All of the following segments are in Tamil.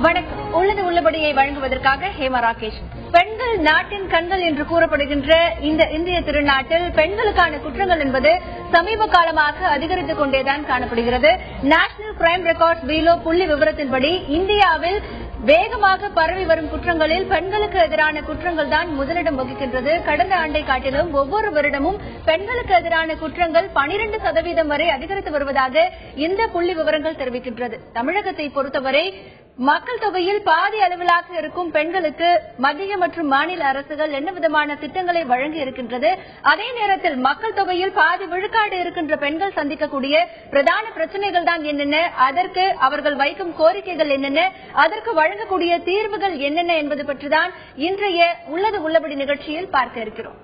வணக்கம். உள்ளது உள்ளபடியை வழங்குவதற்காக ஹேமா ராகேஷ். பெண்கள் நாட்டின் கண்கள் என்று கூறப்படுகின்ற இந்த இந்திய திருநாட்டில் பெண்களுக்கான குற்றங்கள் என்பது சமீப காலமாக அதிகரித்துக் கொண்டேதான் காணப்படுகிறது. நேஷனல் கிரைம் ரெக்கார்ட்ஸ் பியூரோ புள்ளி விவரத்தின்படி இந்தியாவில் வேகமாக பரவி வரும் குற்றங்களில் பெண்களுக்கு எதிரான குற்றங்கள் தான் முதலிடம் வகிக்கின்றது. கடந்த ஆண்டை காட்டிலும் ஒவ்வொரு வருடமும் பெண்களுக்கு எதிரான குற்றங்கள் 12% வரை அதிகரித்து வருவதாக இந்த புள்ளி விவரங்கள் தெரிவிக்கின்றது. தமிழகத்தை பொறுத்தவரை மக்கள் தொகையில் பாதி அளவிலாக இருக்கும் பெண்களுக்கு மத்திய மற்றும் மாநில அரசுகள் என்ன விதமான திட்டங்களை வழங்கி இருக்கின்றது? அதே நேரத்தில் மக்கள் தொகையில் பாதி விழுக்காடு இருக்கின்ற பெண்கள் சந்திக்கக்கூடிய பிரதான பிரச்சனைகள் தான் என்னென்ன, அதற்கு அவர்கள் வைக்கும் கோரிக்கைகள் என்னென்ன, அதற்கு வழங்கக்கூடிய தீர்வுகள் என்னென்ன என்பது பற்றிதான் இன்றைய உள்ளது உள்ளபடி நிகழ்ச்சியில் பார்க்க இருக்கிறோம்.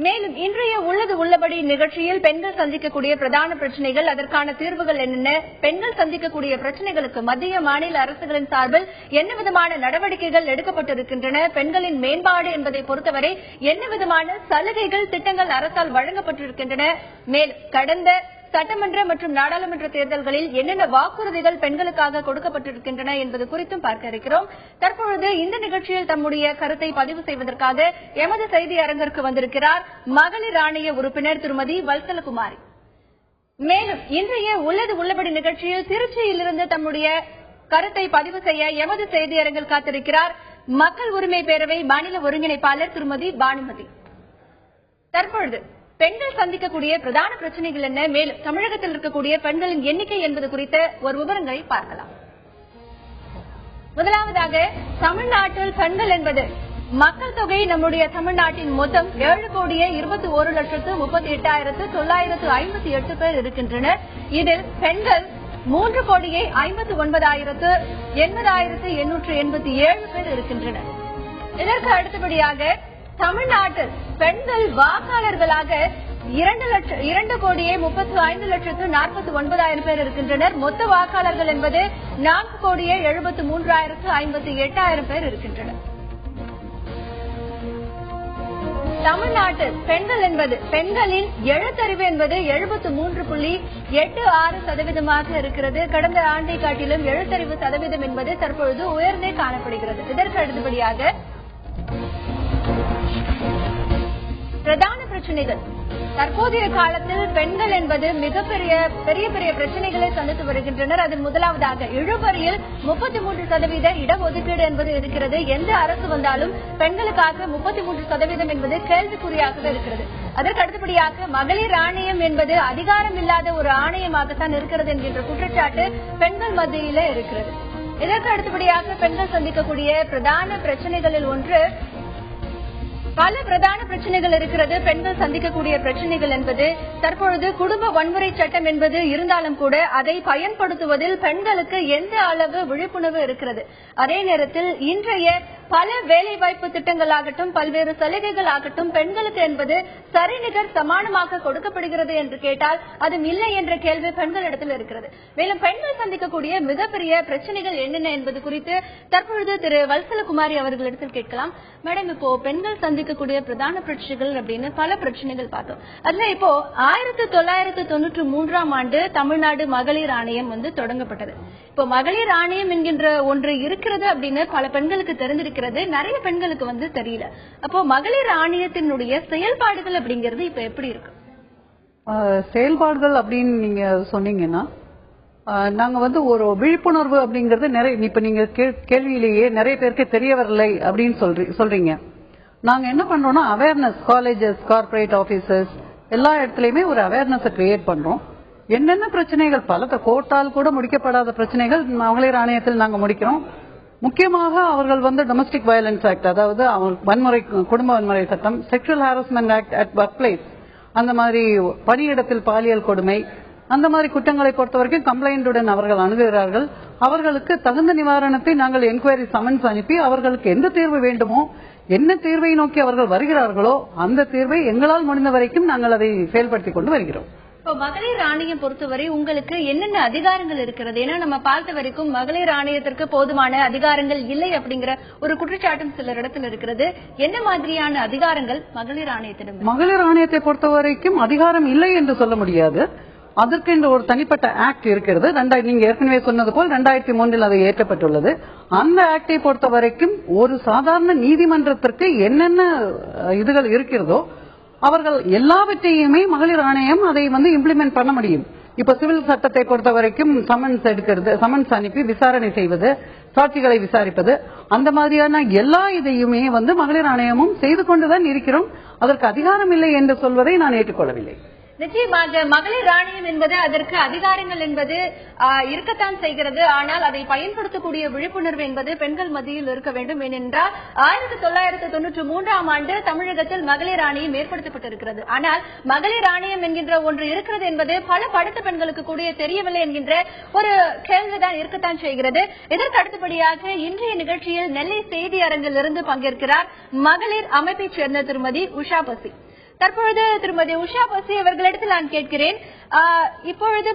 மேலும் இன்றைய உள்ளது உள்ளபடி நிகழ்ச்சியில் பெண்கள் சந்திக்கக்கூடிய பிரதான பிரச்சனைகள், அதற்கான தீர்வுகள் என்னென்ன, பெண்கள் சந்திக்கக்கூடிய பிரச்சனைகளுக்கு மத்திய மாநில அரசுகளின் சார்பில் என்ன விதமான நடவடிக்கைகள் எடுக்கப்பட்டிருக்கின்றன, பெண்களின் மேம்பாடு என்பதை பொறுத்தவரை என்ன விதமான சலுகைகள் திட்டங்கள் அரசால் வழங்கப்பட்டிருக்கின்றன, மேலும் கடந்த சட்டமன்ற மற்றும் நாடாளுமன்ற தேர்தல்களில் என்னென்ன வாக்குறுதிகள் பெண்களுக்காக கொடுக்கப்பட்டிருக்கின்றன என்பது குறித்தும் பார்க்க இருக்கிறோம். தற்பொழுது இந்த நிகழ்ச்சியில் தம்முடைய கருத்தை பதிவு செய்வதற்காக எமது செய்தி அரங்கிற்கு வந்திருக்கிறார் மகளிர் ஆணைய உறுப்பினர் திருமதி வல்சலகுமாரி. மேலும் இன்றைய உள்ளது உள்ளபடி நிகழ்ச்சியில் திருச்சியிலிருந்து தம்முடைய கருத்தை பதிவு செய்ய எமது செய்தி அரங்கில் காத்திருக்கிறார் மக்கள் உரிமை பேரவை மாநில ஒருங்கிணைப்பாளர் திருமதி பானுமதி. தற்பொழுது பெண்கள் சந்திக்கக்கூடிய பிரதான பிரச்சனைகள் என்ன, மேலும் தமிழகத்தில் இருக்கக்கூடிய பெண்களின் எண்ணிக்கை என்பது குறித்த ஒரு விவரங்களை பார்க்கலாம். முதலாவதாக, தமிழ்நாட்டில் பெண்கள் என்பது மக்கள் தொகை நம்முடைய தமிழ்நாட்டின் மொத்தம் 7,21,38,958 பேர் இருக்கின்றனர். இதில் பெண்கள் 3,59,80,887 பேர் இருக்கின்றனர். இதற்கு அடுத்தபடியாக தமிழ்நாட்டில் பெண்கள் வாக்காளர்களாக 2,35,49,000 பேர் இருக்கின்றனர். மொத்த வாக்காளர்கள் என்பது 4,73,058 பேர் இருக்கின்றனர். தமிழ்நாட்டில் பெண்கள் என்பது பெண்களின் எழுத்தறிவு என்பது 73.86% இருக்கிறது. கடந்த ஆண்டை காட்டிலும் எழுத்தறிவு சதவீதம் என்பது தற்பொழுது உயர்ந்தே காணப்படுகிறது. இதற்கு அடுத்தபடியாக பிரதான பிரச்சனைகள். தற்போதைய காலத்தில் பெண்கள் என்பது மிகப்பெரிய பிரச்சனைகளை சந்தித்து வருகின்றனர். அதில் முதலாவதாக இழுபறியில் 33% இடஒதுக்கீடு என்பது இருக்கிறது. எந்த அரசு வந்தாலும் பெண்களுக்காக 33% என்பது கேள்விக்குறியாக இருக்கிறது. அதற்கு அடுத்தபடியாக மகளிர் ஆணையம் என்பது அதிகாரம் இல்லாத ஒரு ஆணையமாகத்தான் இருக்கிறது என்கின்ற குற்றச்சாட்டு பெண்கள் மத்தியிலே இருக்கிறது. இதற்கு அடுத்தபடியாக பெண்கள் சந்திக்கக்கூடிய பிரதான பிரச்சனைகளில் ஒன்று, பல பிரதான பிரச்சனைகள் இருக்கிறது. பெண்கள் சந்திக்கக்கூடிய பிரச்சனைகள் என்பது தற்பொழுது குடும்ப வன்முறை சட்டம் என்பது இருந்தாலும் கூட அதை பயன்படுத்துவதில் பெண்களுக்கு எந்த அளவு விழிப்புணர்வு இருக்கிறது. அதே நேரத்தில் இன்றைய பல வேலைவாய்ப்பு திட்டங்களாகட்டும் பல்வேறு சலுகைகள் ஆகட்டும் பெண்களுக்கு என்பது சரிநிகர் சமானமாக கொடுக்கப்படுகிறது என்று கேட்டால் அது இல்லை என்ற கேள்வி பெண்களிடத்தில் இருக்கிறது. மேலும் பெண்கள் சந்திக்கக்கூடிய மிகப்பெரிய பிரச்சனைகள் என்னென்ன என்பது குறித்து தற்பொழுது திரு வல்சலகுமாரி அவர்களிடத்தில் கேட்கலாம். மேடம், இப்போ பெண்கள் சந்திக்கக்கூடிய பிரதான பிரச்சனைகள் அப்படின்னு பல பிரச்சனைகள் பார்த்தோம். அதுல இப்போ 1993ஆம் ஆண்டு தமிழ்நாடு மகளிர் ஆணையம் தொடங்கப்பட்டது. இப்போ மகளிர் ஆணையம் என்கின்ற ஒன்று இருக்கிறது அப்படின்னு பல பெண்களுக்கு தெரிஞ்சிருக்கிறது, நிறைய பெண்களுக்கு தெரியல. அப்போ மகளிர் ஆணையத்தினுடைய செயல்பாடுகள் அப்படிங்கிறது இப்ப எப்படி இருக்கு? செயல்பாடுகள் அப்படின்னு நீங்க சொன்னீங்கன்னா, நாங்க ஒரு விழிப்புணர்வு அப்படிங்கறது நிறைய, இப்ப நீங்க கேள்வியிலேயே நிறைய பேருக்கு தெரிய வரலை அப்படின்னு சொல்றீங்க. நாங்க என்ன பண்றோம்னா அவேர்னஸ், காலேஜஸ், கார்பரேட் ஆபீசர்ஸ் எல்லா இடத்துலயுமே ஒரு அவேர்னஸ் கிரியேட் பண்றோம். என்னென்ன பிரச்சனைகள், பல கோர்ட்டால் கூட முடிக்கப்படாத பிரச்சனைகள் மகளிர் ஆணையத்தில் நாங்க முடிக்கிறோம். முக்கியமாக அவர்கள் டொமஸ்டிக் வயலன்ஸ் ஆக்ட், அதாவது வன்முறை, குடும்ப வன்முறை சட்டம், sexual harassment act at work place, அந்த மாதிரி பணியிடத்தில் பாலியல் கொடுமை, அந்த மாதிரி குற்றங்களை பொறுத்த வரைக்கும் கம்ப்ளைண்டுடன் அவர்கள் அணுகுகிறார்கள். அவர்களுக்கு தகுந்த நிவாரணத்தை நாங்கள் என்கொயரி சமன்ஸ் அனுப்பி அவர்களுக்கு எந்த தீர்வு வேண்டுமோ, என்ன தீர்வை நோக்கி அவர்கள் வருகிறார்களோ அந்த தீர்வை எங்களால் முடிந்த வரைக்கும் நாங்கள் அதை செயல்படுத்திக் கொண்டு வருகிறோம். இப்ப மகளிர் ஆணையம் பொறுத்தவரை உங்களுக்கு என்னென்ன அதிகாரங்கள் இருக்கிறது? ஏன்னா நம்ம பார்த்த வரைக்கும் மகளிர் ஆணையத்திற்கு போதுமான அதிகாரங்கள் இல்லை அப்படிங்கிற ஒரு குற்றச்சாட்டும் சிலர் இடத்துல இருக்கிறது. என்ன மாதிரியான அதிகாரங்கள் மகளிர் ஆணையத்திடம்? மகளிர் ஆணையத்தை பொறுத்த வரைக்கும் அதிகாரம் இல்லை என்று சொல்ல முடியாது. அதற்கு இந்த ஒரு தனிப்பட்ட ஆக்ட் இருக்கிறது. நீங்க ஏற்கனவே சொன்னது போல் 2003 அது ஏற்றப்பட்டுள்ளது. அந்த ஆக்டை பொறுத்த வரைக்கும் ஒரு சாதாரண நீதிமன்றத்திற்கு என்னென்ன இதுகள் இருக்கிறதோ அவர்கள் எல்லாவற்றையுமே மகளிர் ஆணையம் அதை இம்ப்ளிமெண்ட் பண்ண முடியும். இப்ப சிவில் சட்டத்தை பொறுத்த வரைக்கும் சமன்ஸ் எடுக்கிறது, சமன்ஸ் அனுப்பி விசாரணை செய்வது, சாட்சிகளை விசாரிப்பது, அந்த மாதிரியான எல்லா இதையுமே மகளிர் ஆணையமும் செய்து கொண்டுதான் இருக்கிறோம். அதற்கு அதிகாரம் இல்லை என்று சொல்வதை நான் ஏற்றுக்கொள்ளவில்லை. நிச்சயமாக மகளிர் ஆணையம் என்பது அதற்கு அதிகாரங்கள் என்பது இருக்கத்தான் செய்கிறது. ஆனால் அதை பயன்படுத்தக்கூடிய விழிப்புணர்வு என்பது பெண்கள் மத்தியில் இருக்க வேண்டும். ஏனென்றால் 1993ஆம் ஆண்டு தமிழகத்தில் மகளிர் ஆணையம் ஏற்படுத்தப்பட்டிருக்கிறது. ஆனால் மகளிர் ஆணையம் என்கின்ற ஒன்று இருக்கிறது என்பது பல படித்த பெண்களுக்கு கூட தெரியவில்லை என்கின்ற ஒரு கேள்விதான் இருக்கத்தான் செய்கிறது. இதற்கு அடுத்தபடியாக இன்றைய நிகழ்ச்சியில் நெல்லை செய்தி அரங்கில் இருந்து பங்கேற்கிறார் மகளிர் அமைப்பைச் சேர்ந்த திருமதி உஷா பசி. தற்பொழுது திருமதி உஷா பசி அவர்களிடத்தில் நான் கேட்கிறேன், இப்பொழுது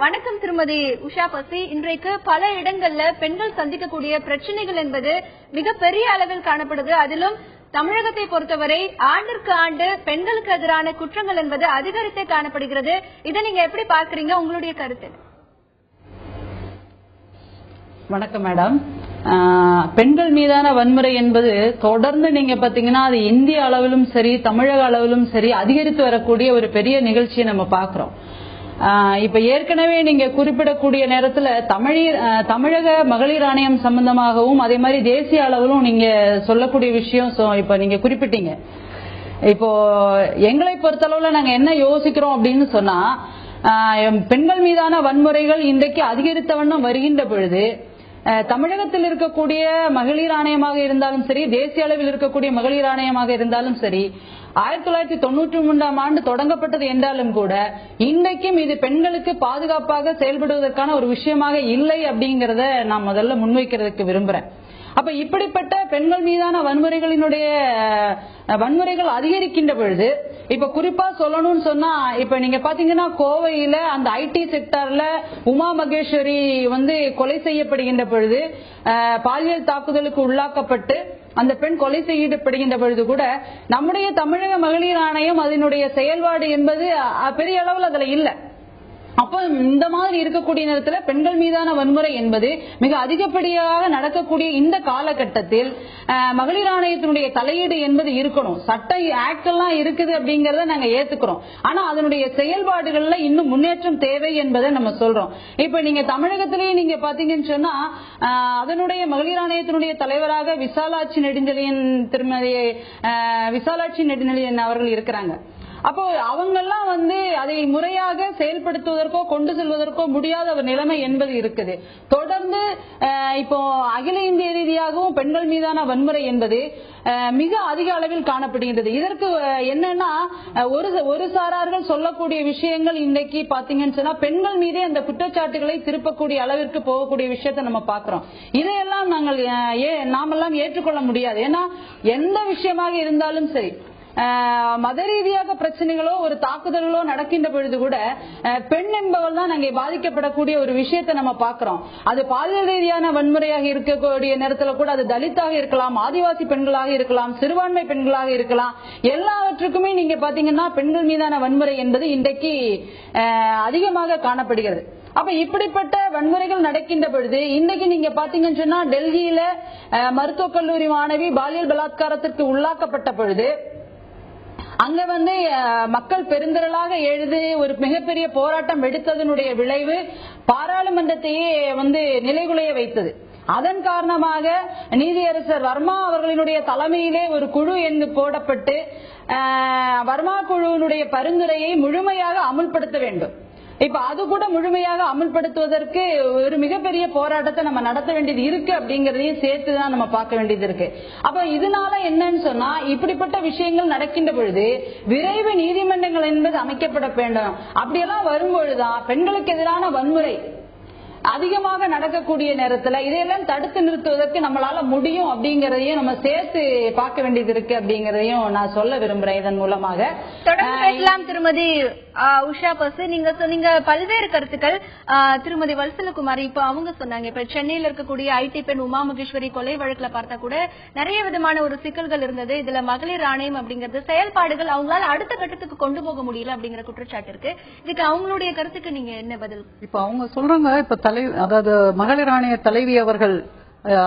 வணக்கம் திருமதி உஷா பசி, இன்றைக்கு பல இடங்கள்ல பெண்கள் சந்திக்கக்கூடிய பிரச்சனைகள் என்பது மிகப்பெரிய அளவில் காணப்படுது. அதிலும் தமிழகத்தை பொறுத்தவரை ஆண்டிற்கு ஆண்டு பெண்களுக்கு எதிரான குற்றங்கள் என்பது அதிகரித்தே காணப்படுகிறது. இதை நீங்க எப்படி பார்க்கறீங்க? உங்களுடைய கருத்து? வணக்கம் மேடம். பெண்கள் மீதான வன்முறை என்பது தொடர்ந்து நீங்க பாத்தீங்கன்னா அது இந்திய அளவிலும் சரி தமிழக அளவிலும் சரி அதிகரித்து வரக்கூடிய ஒரு பெரிய நிகழ்ச்சியை நம்ம பாக்குறோம். இப்ப ஏற்கனவே நீங்க குறிப்பிடக்கூடிய நேரத்துல தமிழக மகளிர் ஆணையம் சம்பந்தமாகவும் அதே மாதிரி தேசிய அளவிலும் நீங்க சொல்லக்கூடிய விஷயம் இப்ப நீங்க குறிப்பிட்டீங்க. இப்போ எங்களை பொறுத்தளவுல நாங்க என்ன யோசிக்கிறோம் அப்படின்னு சொன்னா, பெண்கள் மீதான வன்முறைகள் இன்றைக்கு அதிகரித்த வண்ணம் வருகின்ற பொழுது தமிழகத்தில் இருக்கக்கூடிய மகளிர் ஆணையமாக இருந்தாலும் சரி, தேசிய அளவில் இருக்கக்கூடிய மகளிர் ஆணையமாக இருந்தாலும் சரி, 1993ஆம் ஆண்டு தொடங்கப்பட்டது என்றாலும் கூட இன்றைக்கும் இது பெண்களுக்கு பாதுகாப்பாக செயல்படுவதற்கான ஒரு விஷயமாக இல்லை அப்படிங்கறத நான் முதல்ல முன்வைக்கிறதுக்கு விரும்புறேன். அப்ப இப்படிப்பட்ட பெண்கள் மீதான வன்முறைகள் அதிகரிக்கின்ற பொழுது இப்ப குறிப்பா சொல்லணும்னு சொன்னா, இப்ப நீங்க பாத்தீங்கன்னா கோவையில அந்த ஐடி செக்டார்ல உமா மகேஸ்வரி கொலை செய்யப்படுகின்ற பொழுது, பாலியல் தாக்குதலுக்கு உள்ளாக்கப்பட்டு அந்த பெண் கொலை செய்யப்படுகின்ற பொழுது கூட நம்முடைய தமிழக மகளிர் ஆணையம் அதனுடைய செயல்பாடு என்பது பெரிய அளவில் அதுல இல்ல. அப்ப இந்த மாதிரி இருக்கக்கூடிய நேரத்தில் பெண்கள் மீதான வன்முறை என்பது மிக அதிகப்படியாக நடக்கக்கூடிய இந்த காலகட்டத்தில் மகளிர் ஆணையத்தினுடைய தலையீடு என்பது இருக்கணும். சட்ட ஆக்ட் எல்லாம் இருக்குது அப்படிங்கறத நாங்க ஏத்துக்கிறோம். ஆனா அதனுடைய செயல்பாடுகள்ல இன்னும் முன்னேற்றம் தேவை என்பதை நம்ம சொல்றோம். இப்ப நீங்க தமிழகத்திலேயே நீங்க பாத்தீங்கன்னு சொன்னா, அதனுடைய மகளிர் ஆணையத்தினுடைய தலைவராக திருமதி விசாலாட்சி நெடுஞ்செழியன் அவர்கள் இருக்கிறாங்க. அப்போ அவங்கெல்லாம் அதை முறையாக செயல்படுத்துவதற்கோ கொண்டு செல்வதற்கோ முடியாத ஒரு நிலைமை என்பது இருக்குது. தொடர்ந்து இப்போ அகில இந்திய ரீதியாகவும் பெண்கள் மீதான வன்முறை என்பது மிக அதிக அளவில் காணப்படுகின்றது. இதற்கு என்னன்னா, ஒரு சாரார்கள் சொல்லக்கூடிய விஷயங்கள் இன்னைக்கு பாத்தீங்கன்னு சொன்னா பெண்கள் மீதே அந்த குற்றச்சாட்டுகளை திருப்பக்கூடிய அளவிற்கு போகக்கூடிய விஷயத்தை நம்ம பாக்குறோம். இதையெல்லாம் நாமெல்லாம் ஏற்றுக்கொள்ள முடியாது. ஏன்னா எந்த விஷயமாக இருந்தாலும் சரி, மத ரீதியாக பிரச்சனைகளோ ஒரு தாக்குதல்களோ நடக்கின்ற பொழுது கூட பெண் என்பவள் தான் அங்கே பாதிக்கப்படக்கூடிய ஒரு விஷயத்தை நம்ம பாக்குறோம். அது பாலியல் ரீதியான வன்முறையாக இருக்கக்கூடிய நேரத்தில் கூட அது தலித்தாக இருக்கலாம், ஆதிவாசி பெண்களாக இருக்கலாம், சிறுபான்மை பெண்களாக இருக்கலாம், எல்லாவற்றுக்குமே நீங்க பாத்தீங்கன்னா பெண்கள் மீதான வன்முறை என்பது இன்றைக்கு அதிகமாக காணப்படுகிறது. அப்ப இப்படிப்பட்ட வன்முறைகள் நடக்கின்ற பொழுது இன்னைக்கு நீங்க பாத்தீங்கன்னு சொன்னா, டெல்லியில மருத்துவக் கல்லூரி மாணவி பாலியல் பலாத்காரத்திற்கு உள்ளாக்கப்பட்ட பொழுது அங்க மக்கள் பெருந்திரளாக எழுது ஒரு மிகப்பெரிய போராட்டம் எடுத்ததனுடைய விளைவு பாராளுமன்றத்தையே நிலைகுலைய வைத்தது. அதன் காரணமாக நீதியரசர் வர்மா அவர்களினுடைய தலைமையிலே ஒரு குழு போடப்பட்டு வர்மா குழுவினுடைய பரிந்துரையை முழுமையாக அமுல்படுத்த வேண்டும். இப்ப அது கூட முழுமையாக அமல்படுத்துவதற்கு ஒரு மிகப்பெரிய போராட்டத்தை நம்ம நடத்த வேண்டியது இருக்கு அப்படிங்கறதையும் சேர்த்துதான் நம்ம பார்க்க வேண்டியது இருக்கு. அப்ப இதனால என்னன்னு சொன்னா, இப்படிப்பட்ட விஷயங்கள் நடக்கின்ற பொழுது விரைவு நீதிமன்றங்கள் என்பது அமைக்கப்பட வேண்டும். அப்படியெல்லாம் வரும்பொழுதுதான் பெண்களுக்கு எதிரான வன்முறை அதிகமாக நடக்கக்கூடிய நேரத்துல இதையெல்லாம் தடுத்து நிறுத்துவதற்கு நம்மளால முடியும் அப்படிங்கறதையும் நம்ம சேர்த்து பார்க்க வேண்டியது இருக்கு அப்படிங்கறதையும் நான் சொல்ல விரும்புறேன் இதன் மூலமாக. திருமதி உஷா பசு, நீங்க சொன்னீங்க பல்வேறு கருத்துக்கள். திருமதி வல்சலகுமாரி இப்ப அவங்க சொன்னாங்க, இப்ப சென்னையில இருக்கக்கூடிய ஐடி பெண் உமா மகேஸ்வரி கொலை வழக்குல பார்த்தா கூட நிறைய விதமான ஒரு சிக்கல்கள் இருந்தது. இதுல மகளிர் ஆணையம் அப்படிங்கறது செயல்பாடுகள் அவங்களால அடுத்த கட்டத்துக்கு கொண்டு போக முடியல அப்படிங்கிற குற்றச்சாட்டு இருக்கு. இதுக்கு அவங்களுடைய கருத்துக்கு நீங்க என்ன பதில்? இப்ப அவங்க சொல்றாங்க, இப்ப அதாவது மகளிர் ஆணைய தலைவி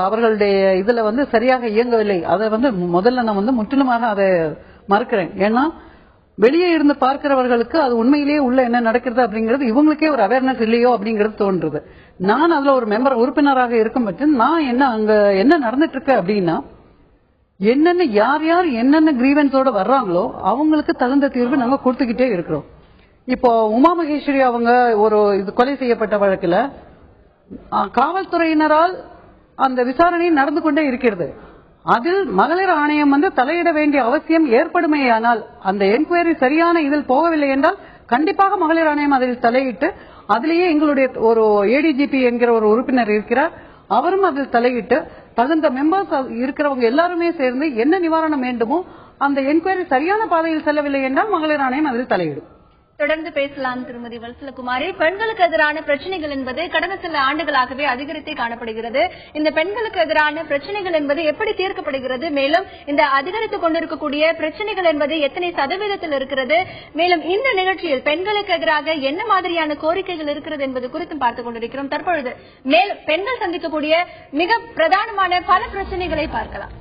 அவர்களுடைய இதுல சரியாக இயங்கவில்லை. அதை முதல்ல நான் முற்றிலுமாக அதை மறுக்கிறேன். ஏன்னா வெளியே இருந்து பார்க்கிறவர்களுக்கு அது உண்மையிலேயே உள்ள என்ன நடக்கிறது அப்படிங்கிறது இவங்களுக்கே ஒரு அவேர்னஸ் இல்லையோ அப்படிங்கிறது தோன்றுது. நான் அதுல ஒரு உறுப்பினராக இருக்கும் பட்சம் நான் அங்க என்ன நடந்துட்டு இருக்கு அப்படின்னா, என்னென்ன யார் யார் என்னென்ன கிரீவன்ஸோட வர்றாங்களோ அவங்களுக்கு தகுந்த தீர்வு நாங்க கொடுத்துக்கிட்டே இருக்கிறோம். இப்போ உமா மகேஸ்வரி அவங்க ஒரு கொலை செய்யப்பட்ட வழக்குல காவல்துறையினரால் அந்த விசாரணை நடந்து கொண்டே இருக்கிறது. அதில் மகளிர் ஆணையம் தலையிட வேண்டிய அவசியம் ஏற்படுமேயானால், அந்த என்கொயரி சரியான இதில் போகவில்லை என்றால் கண்டிப்பாக மகளிர் ஆணையம் அதில் தலையிட்டு, அதிலேயே எங்களுடைய ஒரு ஏடிஜிபி என்கிற ஒரு உறுப்பினர் இருக்கிறார், அவரும் அதில் தலையிட்டு தகுந்த மெம்பர்ஸ் இருக்கிறவங்க எல்லாருமே சேர்ந்து என்ன நிவாரணம் வேண்டுமோ அந்த என்கொயரி சரியான பாதையில் செல்லவில்லை என்றால் மகளிர் ஆணையம் அதில் தலையிடும். தொடர்ந்து பேசலாம் திருமதி வல்சலகுமாரி. பெண்களுக்கு எதிரான பிரச்சனைகள் என்பது கடந்த சில ஆண்டுகளாகவே அதிகரித்தே காணப்படுகிறது. இந்த பெண்களுக்கு எதிரான பிரச்சனைகள் என்பது எப்படி தீர்க்கப்படுகிறது? மேலும் இந்த அதிகரித்துக் கொண்டிருக்கக்கூடிய பிரச்சனைகள் என்பது எத்தனை சதவீதத்தில் இருக்கிறது? மேலும் இந்த நிகழ்ச்சியில் பெண்களுக்கு எதிராக என்ன மாதிரியான கோரிக்கைகள் இருக்கிறது என்பது குறித்தும் பார்த்துக் கொண்டிருக்கிறோம். தற்பொழுது மேலும் பெண்கள் சந்திக்கக்கூடிய மிக பிரதானமான பல பிரச்சனைகளை பார்க்கலாம்.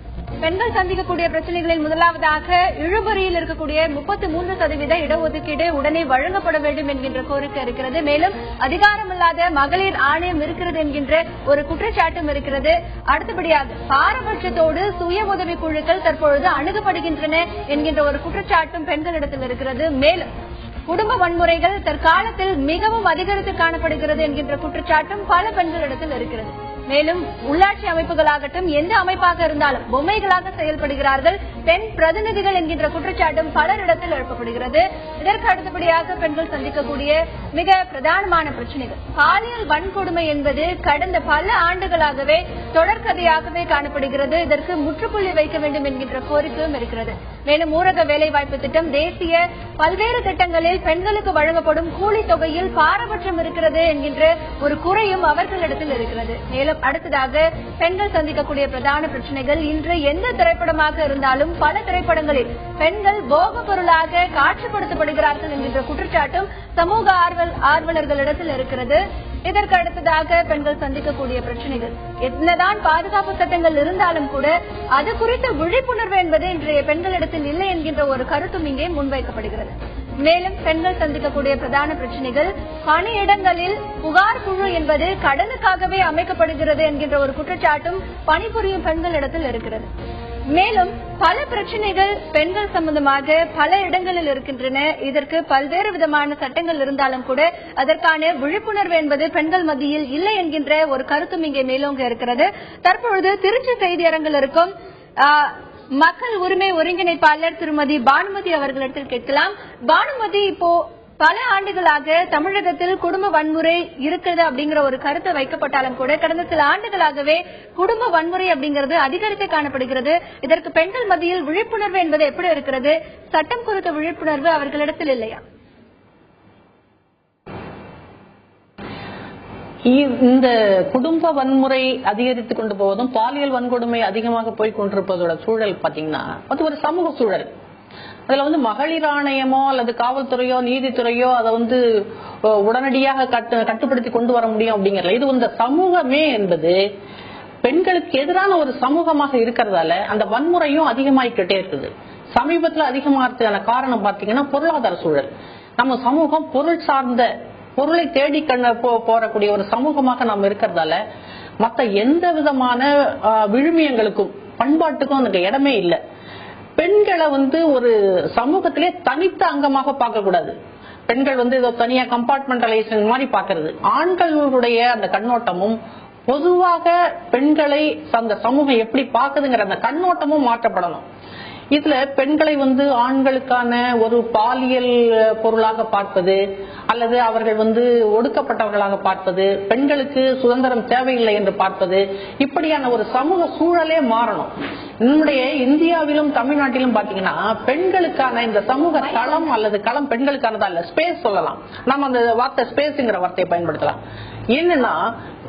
பெண்கள் சந்திக்கக்கூடிய பிரச்சனைகளில் முதலாவதாக இழுபறியில் இருக்கக்கூடிய 33% இடஒதுக்கீடு உடனே வழங்கப்பட வேண்டும் என்கின்ற கோரிக்கை இருக்கிறது. மேலும் அதிகாரமில்லாத மகளிர் ஆணையம் இருக்கிறது என்கின்ற ஒரு குற்றச்சாட்டும் இருக்கிறது. அடுத்தபடியாக பாரபட்சத்தோடு சுய உதவி குழுக்கள் தற்பொழுது அணுகப்படுகின்றன என்கின்ற ஒரு குற்றச்சாட்டும் பெண்களிடத்தில் இருக்கிறது. மேலும் குடும்ப வன்முறைகள் தற்காலத்தில் மிகவும் அதிகரித்து காணப்படுகிறது என்கின்ற குற்றச்சாட்டும் பல பெண்களிடத்தில் இருக்கிறது. மேலும் உள்ளாட்சி அமைப்புகளாகட்டும் எந்த அமைப்பாக இருந்தாலும் பொம்மைகளாக செயல்படுகிறார்கள் பெண் பிரதிநிதிகள் என்கின்ற குற்றச்சாட்டும் பலரிடத்தில் எழுப்பப்படுகிறது. இதற்கு அடுத்தபடியாக பெண்கள் சந்திக்கக்கூடிய மிக பிரதானமான பிரச்சனைகள் பாலியல் வன்கொடுமை என்பது கடந்த பல ஆண்டுகளாகவே தொடர்கதையாகவே காணப்படுகிறது. இதற்கு முற்றுப்புள்ளி வைக்க வேண்டும் என்கின்ற கோரிக்கையும் இருக்கிறது. மேலும் ஊரக வேலைவாய்ப்பு திட்டம், தேசிய பல்வேறு திட்டங்களில் பெண்களுக்கு வழங்கப்படும் கூலி தொகையில் பாரபட்சம் இருக்கிறது என்கின்ற ஒரு குறையும் அவர்களிடத்தில் இருக்கிறது. மேலும் அடுத்ததாக பெண்கள் சந்திக்கக்கூடிய பிரதான பிரச்சனைகள், இன்று எந்த திரைப்படமாக இருந்தாலும் பல திரைப்படங்களில் பெண்கள் போக பொருளாக காட்சிப்படுத்தப்படுகிறார்கள் என்கின்ற குற்றச்சாட்டும் சமூக ஆர்வலர்களிடத்தில் இருக்கிறது. இதற்கு அடுத்ததாக பெண்கள் சந்திக்கக்கூடிய பிரச்சனைகள், என்னதான் பாதுகாப்பு சட்டங்கள் இருந்தாலும் கூட அது குறித்த விழிப்புணர்வு என்பது இன்றைய பெண்களிடத்தில் இல்லை என்கின்ற ஒரு கருத்தும் இங்கே முன்வைக்கப்படுகிறது. மேலும் பெண்கள் சந்திக்கக்கூடிய பிரதான பிரச்சனைகள், பணியிடங்களில் புகார் குழு என்பது கடனுக்காகவே அமைக்கப்படுகிறது என்கின்ற ஒரு குற்றச்சாட்டும் பணிபுரியும் பெண்களிடத்தில் இருக்கிறது. மேலும் பல பிரச்சனைகள் பெண்கள் சம்பந்தமாக பல இடங்களில் இருக்கின்றன. இதற்கு பல்வேறு விதமான சட்டங்கள் இருந்தாலும் கூட அதற்கான விழிப்புணர்வு என்பது பெண்கள் மத்தியில் இல்லை என்கின்ற ஒரு கருத்தும் இங்கே மேலோங்க இருக்கிறது. தற்பொழுது திருச்சி செய்தி அரங்கில் இருக்கும் மக்கள் உரிமை ஒருங்கிணைப்பாளர் திருமதி பானுமதி அவர்களிடத்தில் கேட்கலாம். பானுமதி, இப்போ பல ஆண்டுகளாக தமிழகத்தில் குடும்ப வன்முறை இருக்கிறது அப்படிங்கிற ஒரு கருத்து வைக்கப்பட்டாலும் கூட கடந்த சில ஆண்டுகளாகவே குடும்ப வன்முறை அப்படிங்கிறது அதிகரித்து காணப்படுகிறது. இதற்கு பெண்கள் மத்தியில் விழிப்புணர்வு என்பது எப்படி இருக்கிறது? சட்டம் குறித்த விழிப்புணர்வு அவர்களிடத்தில் இல்லையா? இந்த குடும்ப வன்முறை அதிகரித்து கொண்டு போவதும் பாலியல் வன்கொடுமை அதிகமாக போய் கொண்டிருப்பதோட சூழல் பாத்தீங்கன்னா அது ஒரு சமூக சூழல். அதுல மகளிர் ஆணையமோ அல்லது காவல்துறையோ நீதித்துறையோ அதை உடனடியாக கட்டுப்படுத்தி கொண்டு வர முடியும் அப்படிங்கறதுல இது இந்த சமூகமே என்பது பெண்களுக்கு எதிரான ஒரு சமூகமாக இருக்கிறதால அந்த வன்முறையும் அதிகமாகிக்கிட்டே இருக்குது. சமீபத்துல அதிகமாகிறதுக்கான காரணம் பாத்தீங்கன்னா பொருளாதார சூழல். நம்ம சமூகம் பொருள் சார்ந்த பொருளை தேடி போறக்கூடிய ஒரு சமூகமாக நாம் இருக்கிறதால மற்ற எந்த விதமான விழுமியங்களுக்கும் பண்பாட்டுக்கும் அதுக்கு இடமே இல்லை. பெண்களை ஒரு சமூகத்திலே தனித்த அங்கமாக பார்க்க கூடாது. பெண்கள் ஏதோ தனியா கம்பார்ட்மெண்டலைசேஷன் மாதிரி பாக்குறது. ஆண்களுடைய அந்த கண்ணோட்டமும் பொதுவாக பெண்களை அந்த சமூகம் எப்படி பாக்குதுங்கிற அந்த கண்ணோட்டமும் மாற்றப்படணும். இதுல பெண்களை வந்து ஆண்களுக்கான ஒரு பாலியல் பொருளாக பார்ப்பது அல்லது அவர்கள் வந்து ஒடுக்கப்பட்டவர்களாக பார்ப்பது, பெண்களுக்கு சுதந்திரம் தேவையில்லை என்று பார்ப்பது, இப்படியான ஒரு சமூக சூழலே மாறணும். நம்முடைய இந்தியாவிலும் தமிழ்நாட்டிலும் பாத்தீங்கன்னா பெண்களுக்கான இந்த சமூக களம் அல்லது களம் பெண்களுக்கானதா இல்ல, ஸ்பேஸ் சொல்லலாம். நம்ம அந்த வார்த்தை ஸ்பேஸ்ங்கிற வார்த்தையை பயன்படுத்தலாம். என்னன்னா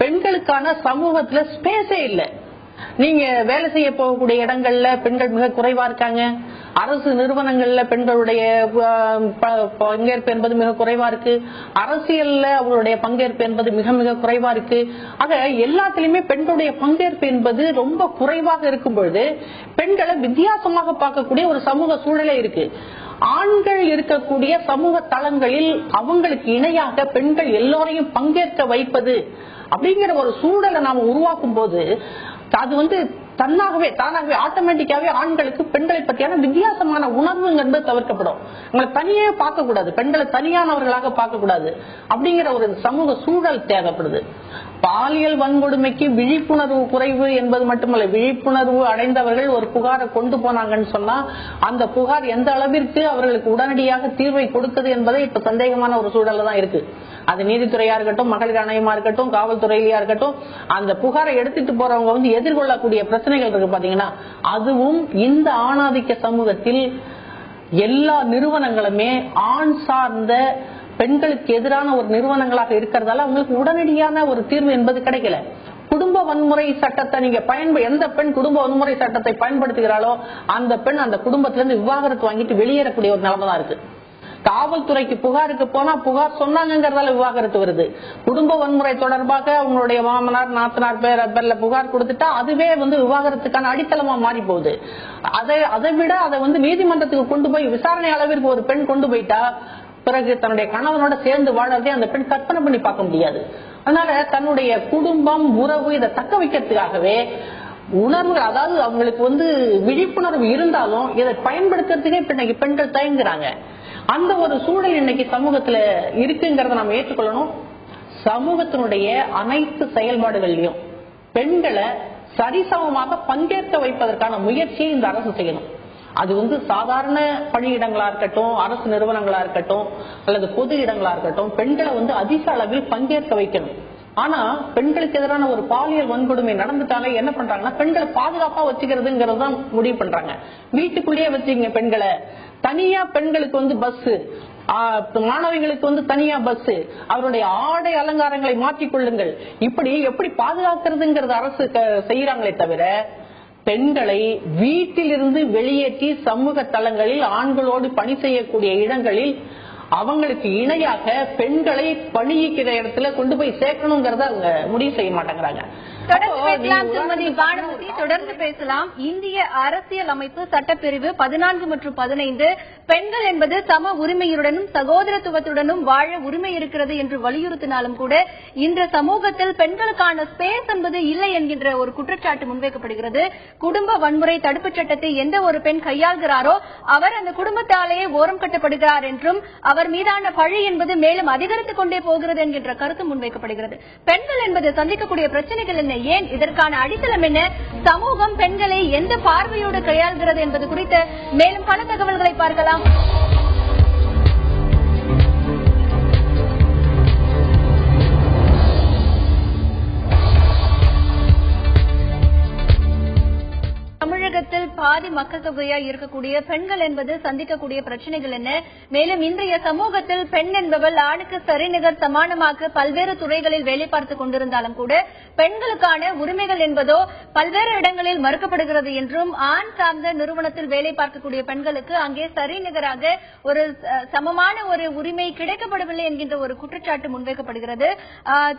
பெண்களுக்கான சமூகத்துல ஸ்பேஸே இல்லை. நீங்க வேலை செய்ய போகக்கூடிய இடங்கள்ல பெண்கள் மிக குறைவா இருக்காங்க. அரசு நிறுவனங்கள்ல பெண்களுடைய பங்கேற்பு என்பது மிக குறைவா இருக்கு. அரசியல்ல அவங்களுடைய பங்கேற்பு என்பது மிக மிக குறைவா இருக்கு. ஆக எல்லாத்திலுமே பெண்களுடைய பங்கேற்பு என்பது ரொம்ப குறைவாக இருக்கும் பொழுது பெண்களை வித்தியாசமாக பார்க்கக்கூடிய ஒரு சமூக சூழலே இருக்கு. ஆண்கள் இருக்கக்கூடிய சமூக தளங்களில் அவங்களுக்கு இணையாக பெண்கள் எல்லோரையும் பங்கேற்க வைப்பது அப்படிங்கிற ஒரு சூழலை நாம உருவாக்கும் போது அது வந்து தானாகவே ஆட்டோமேட்டிக்காவே ஆண்களுக்கு பெண்களை பற்றியான வித்தியாசமான உணர்வு என்பது தவிர்க்கப்படும். உங்களை தனியே பார்க்க கூடாது, பெண்களை தனியானவர்களாக பார்க்க கூடாது அப்படிங்கிற ஒரு சமூக சூழல் தேவைப்படுது. பாலியல் வன்கொடுமைக்கு விழிப்புணர்வு குறைவு என்பது மட்டுமல்ல, விழிப்புணர்வு அடைந்தவர்கள் ஒரு புகாரை கொண்டு போனாங்கன்னு சொன்னா அந்த புகார் எந்த அளவிற்கு அவர்களுக்கு உடனடியாக தீர்வை கொடுக்குது என்பதை இப்ப சந்தேகமான ஒரு சூழல்ல தான் இருக்கு. அது நீதித்துறையா இருக்கட்டும், மகளிர் ஆணையமா இருக்கட்டும், காவல்துறையிலயா இருக்கட்டும், அந்த புகாரை எடுத்துட்டு போறவங்க வந்து எதிர்கொள்ளக்கூடிய பிரச்சனைகள் இருக்கு பாத்தீங்கன்னா, அதுவும் இந்த ஆணாதிக்க சமூகத்தில் எல்லா நிறுவனங்களுமே ஆண் சார்ந்த பெண்களுக்கு எதிரான ஒரு நிறுவனங்களாக இருக்கிறதால அவங்களுக்கு உடனடியான ஒரு தீர்வு என்பது கிடைக்கல. குடும்ப வன்முறை சட்டத்தை நீங்க எந்த பெண் குடும்ப வன்முறை சட்டத்தை பயன்படுத்துகிறாளோ அந்த பெண் அந்த குடும்பத்திலிருந்து விவாகரத்து வாங்கிட்டு வெளியேறக்கூடிய ஒரு நிலைமை தான் இருக்கு. காவல்துறைக்கு புகாருக்கு போனா புகார் சொன்னாங்கிறதால விவாகரத்து வருது. குடும்ப வன்முறை தொடர்பாக அவங்களுடைய மாமனார் நாத்தனார் பேர்ல புகார் கொடுத்துட்டா அதுவே வந்து விவாகரத்துக்கான அடித்தளமா மாறி போகுது. அதை விட அதை வந்து நீதிமன்றத்துக்கு கொண்டு போய் விசாரணை அளவிற்கு ஒரு பெண் கொண்டு போயிட்டா பிறகு தன்னுடைய கணவனோட சேர்ந்து வாழறதே அந்த பெண் கற்பனை பண்ணி பார்க்க முடியாது. அதனால தன்னுடைய குடும்பம் உறவு இதை தக்க வைக்கிறதுக்காகவே உணர்வுகள், அதாவது அவங்களுக்கு வந்து விழிப்புணர்வு இருந்தாலும் இதை பயன்படுத்துறதுக்கே இன்னைக்கு பெண்கள் தயங்குறாங்க. அந்த ஒரு சூழல் இன்னைக்கு சமூகத்துல இருக்குங்கிறத நம்ம ஏற்றுக்கொள்ளணும். சமூகத்தினுடைய அனைத்து செயல்பாடுகள்லயும் பெண்களை சரிசமமாக பங்கேற்க வைப்பதற்கான முயற்சியை இந்த அரசு செய்யணும். அது வந்து சாதாரண பணியிடங்களா இருக்கட்டும், அரசு நிறுவனங்களா இருக்கட்டும், அல்லது பொது இடங்களா இருக்கட்டும், பெண்களை வந்து அதிக அளவில் பங்கேற்க வைக்கணும். ஆனா பெண்களுக்கு எதிரான ஒரு பாலியல் வன்கொடுமை நடந்துட்டாலே என்ன பண்றாங்கன்னா பெண்களை பாதுகாப்பா வச்சுக்கிறதுங்கிறது தான் முடிவு பண்றாங்க. வீட்டுக்குள்ளேயே வச்சுங்க பெண்களை, தனியா பெண்களுக்கு வந்து பஸ், மாணவிகளுக்கு வந்து தனியா பஸ், அவருடைய ஆடை அலங்காரங்களை மாற்றிக் கொள்ளுங்கள், இப்படி எப்படி பாதுகாக்கிறதுங்கிறது அரசு செய்யறாங்களே தவிர பெண்களை வீட்டிலிருந்து வெளியேற்றி சமூக தளங்களில் ஆண்களோடு பணி செய்யக்கூடிய இடங்களில் அவங்களுக்கு இணையாக பெண்களை பணியிக்கிற இடத்துல கொண்டு போய் சேர்க்கணுங்கிறத அவங்க முடிவு செய்ய மாட்டேங்கிறாங்க. தொடர்ந்து பேசலாம். இந்திய அரசியல் அமைப்பு சட்டப்பிரிவு 14 மற்றும் 15 பெண்கள் என்பது சம உரிமையுடனும் சகோதரத்துவத்துடனும் வாழ உரிமை இருக்கிறது என்று வலியுறுத்தினாலும் கூட இந்த சமூகத்தில் பெண்களுக்கான ஸ்பேஸ் என்பது இல்லை என்கின்ற ஒரு குற்றச்சாட்டு முன்வைக்கப்படுகிறது. குடும்ப வன்முறை தடுப்பு சட்டத்தை எந்த ஒரு பெண் கையாள்கிறாரோ அவர் அந்த குடும்பத்தாலேயே ஓரம் கட்டப்படுகிறார் என்றும் அவர் மீதான பழி என்பது மேலும் அதிகரித்துக் கொண்டே போகிறது என்கின்ற கருத்து முன்வைக்கப்படுகிறது. பெண்கள் என்பது சந்திக்கக்கூடிய பிரச்சனைகள் என்ன, ஏன் இதற்கான அடித்தளம் என்ன, சமூகம் பெண்களை எந்த பார்வையோடு கையாள்கிறது என்பது குறித்து மேலும் பல தகவல்களை பார்க்கலாம். தமிழகத்தில் பாதி மக்கள் தொகையா இருக்கக்கூடிய பெண்கள் என்பது சந்திக்கக்கூடிய பிரச்சனைகள் என்ன, மேலும் இன்றைய சமூகத்தில் பெண் என்பவள் ஆணுக்கு சரிநிகர் சமானமாக பல்வேறு துறைகளில் வேலை பார்த்துக் கொண்டிருந்தாலும் கூட பெண்களுக்கான உரிமைகள் என்பதோ பல்வேறு இடங்களில் மறுக்கப்படுகிறது என்றும் ஆண் சார்ந்த நிறுவனத்தில் வேலை பார்க்கக்கூடிய பெண்களுக்கு அங்கே சரிநிகராக ஒரு சமமான ஒரு உரிமை கிடைக்கப்படவில்லை என்கின்ற ஒரு குற்றச்சாட்டு முன்வைக்கப்படுகிறது.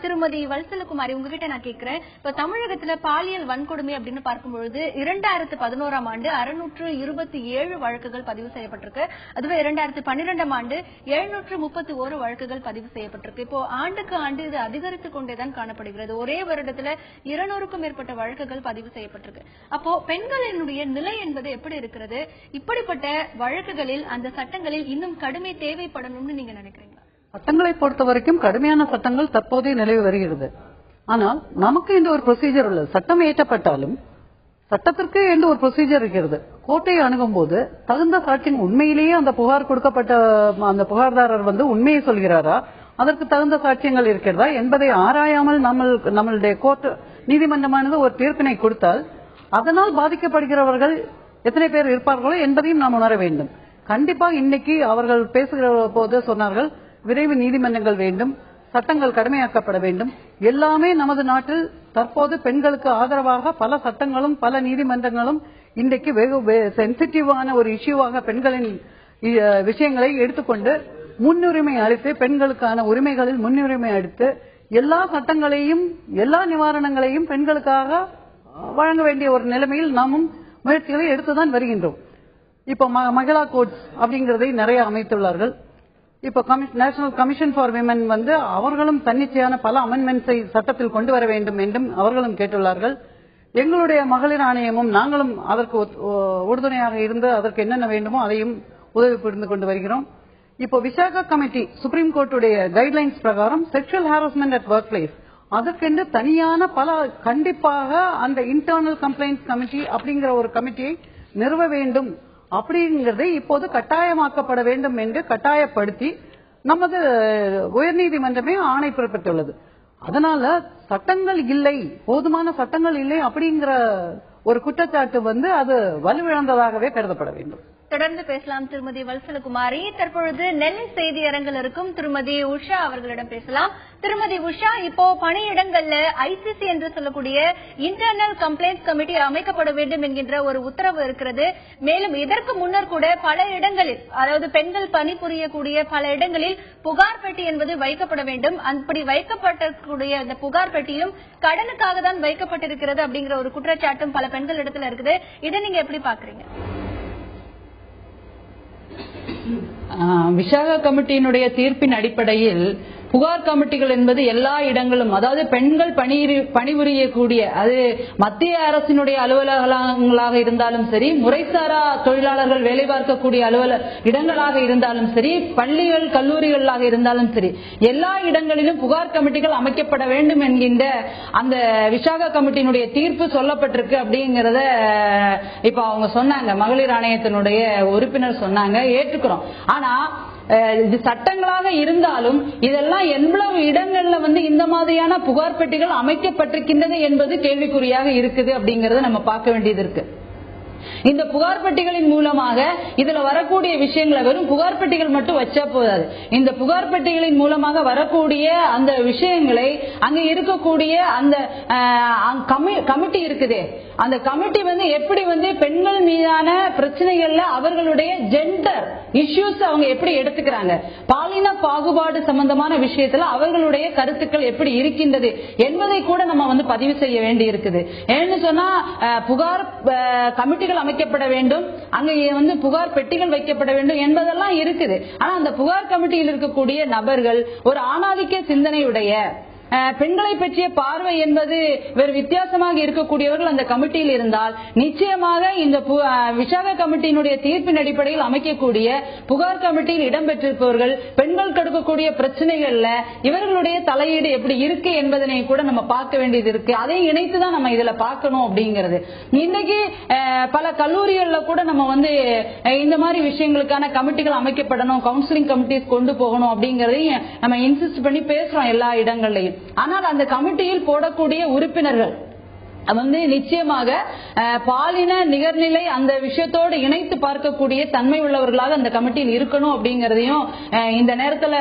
திருமதி வல்சலகுமாரி, உங்ககிட்ட நான் கேட்கிறேன், இப்ப தமிழகத்துல பாலியல் வன்கொடுமை அப்படின்னு பார்க்கும்பொழுது 2011ஆம் ஆண்டு 627 வழக்குகள் பதிவு செய்யப்பட்டிருக்கு. அதுவே 2012ஆம் ஆண்டு 731 வழக்குகள் பதிவு செய்யப்பட்டிருக்கு. இப்போ ஆண்டுக்கு ஆண்டு இது அதிகரித்துக் கொண்டேதான் காணப்படுகிறது. ஒரே வருடத்துல 200க்கும் மேற்பட்ட வழக்குகள் பதிவு செய்யப்பட்டிருக்கு. அப்போ பெண்களினுடைய நிலை என்பது எப்படி இருக்கிறது? இப்படிப்பட்ட வழக்குகளில் அந்த சட்டங்களில் இன்னும் கடுமை தேவைப்படணும்னு நீங்க நினைக்கிறீங்களா? சட்டங்களை பொறுத்த வரைக்கும் கடுமையான சட்டங்கள் தற்போதைய நிலவி வருகிறது. ஆனால் நமக்கு இந்த ஒரு ப்ரொசீஜர் உள்ளது. சட்டம் இயற்றப்பட்டாலும் சட்டத்திற்கு என்று ஒரு ப்ரொசீஜர் இருக்கிறது. கோர்ட்டை அணுகும் போது தகுந்த சாட்சியம் உண்மையிலேயே அந்த புகார் கொடுக்கப்பட்ட அந்த புகார்தாரர் உண்மையை சொல்கிறாரா, அதற்கு தகுந்த சாட்சியங்கள் இருக்கிறதா என்பதை ஆராயாமல் நம்மளுடைய கோர்ட் நீதிமன்றமானது ஒரு தீர்ப்பினை கொடுத்தால் அதனால் பாதிக்கப்படுகிறவர்கள் எத்தனை பேர் இருப்பார்களோ என்பதையும் நாம் உணர வேண்டும். கண்டிப்பா இன்னைக்கு அவர்கள் பேசுகிற போது சொன்னார்கள், விரைவு நீதிமன்றங்கள் வேண்டும், சட்டங்கள் கடுமையாக்கப்பட வேண்டும். எல்லாமே நமது நாட்டில் தற்போது பெண்களுக்கு ஆதரவாக பல சட்டங்களும் பல நீதிமன்றங்களும் இன்றைக்கு வெகு சென்சிட்டிவான ஒரு இஷ்யூவாக பெண்களின் விஷயங்களை எடுத்துக்கொண்டு முன்னுரிமை அளித்து, பெண்களுக்கான உரிமைகளில் முன்னுரிமை அளித்து எல்லா சட்டங்களையும் எல்லா நிவாரணங்களையும் பெண்களுக்காக வழங்க வேண்டிய ஒரு நிலைமையில் நாமும் முயற்சிகளை எடுத்துதான் வருகின்றோம். இப்ப மகிழா கோட்ஸ் அப்படிங்கறதை நிறைய அமைத்துள்ளார்கள். இப்ப நேஷனல் கமிஷன் ஃபார் விமன் அவர்களும் தன்னிச்சையான பல அமெண்ட்மெண்ட்ஸை சட்டத்தில் கொண்டு வர வேண்டும் என்றும் அவர்களும் கேட்டுள்ளார்கள். எங்களுடைய மகளிர் ஆணையமும் நாங்களும் அதற்கு உறுதுணையாக இருந்து அதற்கு என்னென்ன வேண்டுமோ அதையும் உதவி புரிந்து கொண்டு வருகிறோம். இப்போ விசாகா கமிட்டி சுப்ரீம் கோர்ட்டுடைய கைட்லைன்ஸ் பிரகாரம் sexual harassment at work place அதற்கென்று தனியான பல கண்டிப்பாக அந்த இன்டர்னல் கம்ப்ளைண்ட்ஸ் கமிட்டி அப்படிங்கிற ஒரு கமிட்டியை நிறுவ வேண்டும் அப்படிங்கறதை இப்போது கட்டாயமாக்கப்பட வேண்டும் என்று கட்டாயப்படுத்தி நமது உயர்நீதிமன்றமே ஆணை பிறப்பித்துள்ளது. அதனால சட்டங்கள் இல்லை, போதுமான சட்டங்கள் இல்லை அப்படிங்கிற ஒரு குற்றச்சாட்டு அது வலுவிழந்ததாகவே கருதப்பட வேண்டும். தொடர்ந்து பேசலாம் திருமதி வல்சலகுமாரி. தற்பொழுது நெல்லை செய்தி அரங்கில் இருக்கும் திருமதி உஷா அவர்களிடம் பேசலாம். திருமதி உஷா, இப்போ பணியிடங்கள்ல ஐசிசி என்று சொல்லக்கூடிய இன்டர்னல் கம்ப்ளைண்ட்ஸ் கமிட்டி அமைக்கப்பட வேண்டும் என்கின்ற ஒரு உத்தரவு இருக்கிறது. மேலும் இதற்கு முன்னர் கூட பல இடங்களில், அதாவது பெண்கள் பணிபுரியக்கூடிய பல இடங்களில் புகார் பெட்டி என்பது வைக்கப்பட வேண்டும். அப்படி வைக்கப்படக்கூடிய அந்த புகார் பெட்டியும் கடனுக்காக தான் வைக்கப்பட்டிருக்கிறது அப்படிங்கிற ஒரு குற்றச்சாட்டும் பல பெண்கள் இடத்துல இருக்குது. இதை நீங்க எப்படி பாக்குறீங்க? விசாகா கமிட்டியினுடைய தீர்ப்பின் அடிப்படையில் புகார் கமிட்டிகள் என்பது எல்லா இடங்களும், அதாவது பெண்கள் பணிபுரியக்கூடிய, அது மத்திய அரசினுடைய அலுவலகங்களாக இருந்தாலும் சரி, முறைசாரா தொழிலாளர்கள் வேலை பார்க்கக்கூடிய இடங்களாக இருந்தாலும் சரி, பள்ளிகள் கல்லூரிகளாக இருந்தாலும் சரி, எல்லா இடங்களிலும் புகார் கமிட்டிகள் அமைக்கப்பட வேண்டும் என்கின்ற அந்த விசாகா கமிட்டியினுடைய தீர்ப்பு சொல்லப்பட்டிருக்கு அப்படிங்கறத இப்ப அவங்க சொன்னாங்க, மகளிர் ஆணையத்தினுடைய உறுப்பினர் சொன்னாங்க, ஏற்றுக்கிறோம். ஆனா இது சட்டங்களாக இருந்தாலும் இதெல்லாம் எவ்வளவு இடங்கள்ல இந்த மாதிரியான புகார் பெட்டிகள் அமைக்கப்பட்டிருக்கின்றது என்பது கேள்விக்குறியாக இருக்குது அப்படிங்கறத நம்ம பார்க்க வேண்டியது இருக்கு. இந்த புகார் பெட்டிகளின் மூலமாக இதுல வரக்கூடிய விஷயங்களை வெறும் புகார் பெட்டிகள் மட்டும் வச்சா போதாது. இந்த புகார் பெட்டிகளின் மூலமாக வரக்கூடிய அந்த விஷயங்களை அங்க இருக்கக்கூடிய அந்த கமிட்டி இருக்குதே, அந்த கமிட்டி எப்படி பெண்கள் மீதான பிரச்சனைகள்ல அவர்களுடைய ஜெண்டர் இஷ்யூஸ் அவங்க எப்படி எடுத்துக்கிறாங்க, பாலின பாகுபாடு சம்பந்தமான விஷயத்துல அவர்களுடைய கருத்துக்கள் எப்படி இருக்கின்றது என்பதை கூட நம்ம பதிவு செய்ய வேண்டி இருக்குது. ஏன்னு சொன்னா புகார் கமிட்டிகள் அமைக்கப்பட வேண்டும், அங்க புகார் பெட்டிகள் வைக்கப்பட வேண்டும் என்பதெல்லாம் இருக்குது. ஆனா அந்த புகார் கமிட்டியில் இருக்கக்கூடிய நபர்கள் ஒரு ஆணாதிக்க சிந்தனையுடைய, பெண்களை பற்றிய பார்வை என்பது வேறு வித்தியாசமாக இருக்கக்கூடியவர்கள் அந்த கமிட்டியில் இருந்தால் நிச்சயமாக இந்த விசாகா கமிட்டியினுடைய தீர்ப்பின் அடிப்படையில் அமைக்கக்கூடிய புகார் கமிட்டியில் இடம்பெற்றிருப்பவர்கள் பெண்கள் கொடுக்கக்கூடிய பிரச்சனைகள்ல இவர்களுடைய தலையீடு எப்படி இருக்கு என்பதனை கூட நம்ம பார்க்க வேண்டியது இருக்கு. அதை இணைத்துதான் நம்ம இதுல பார்க்கணும் அப்படிங்கிறது. இன்னைக்கு பல கல்லூரிகள்ல கூட நம்ம இந்த மாதிரி விஷயங்களுக்கான கமிட்டிகள் அமைக்கப்படணும், கவுன்சிலிங் கமிட்டிஸ் கொண்டு போகணும் அப்படிங்கறதையும் நம்ம இன்சிஸ்ட் பண்ணி பேசுறோம் எல்லா இடங்கள்லையும். ஆனால் அந்த கமிட்டியில் போடக்கூடிய உறுப்பினர்கள் நிச்சயமாக பாலின நிகர்நிலை அந்த விஷயத்தோடு இணைத்து பார்க்கக்கூடிய தன்மை உள்ளவர்களாக அந்த கமிட்டியில் இருக்கணும் அப்படிங்கறதையும் இந்த நேரத்துல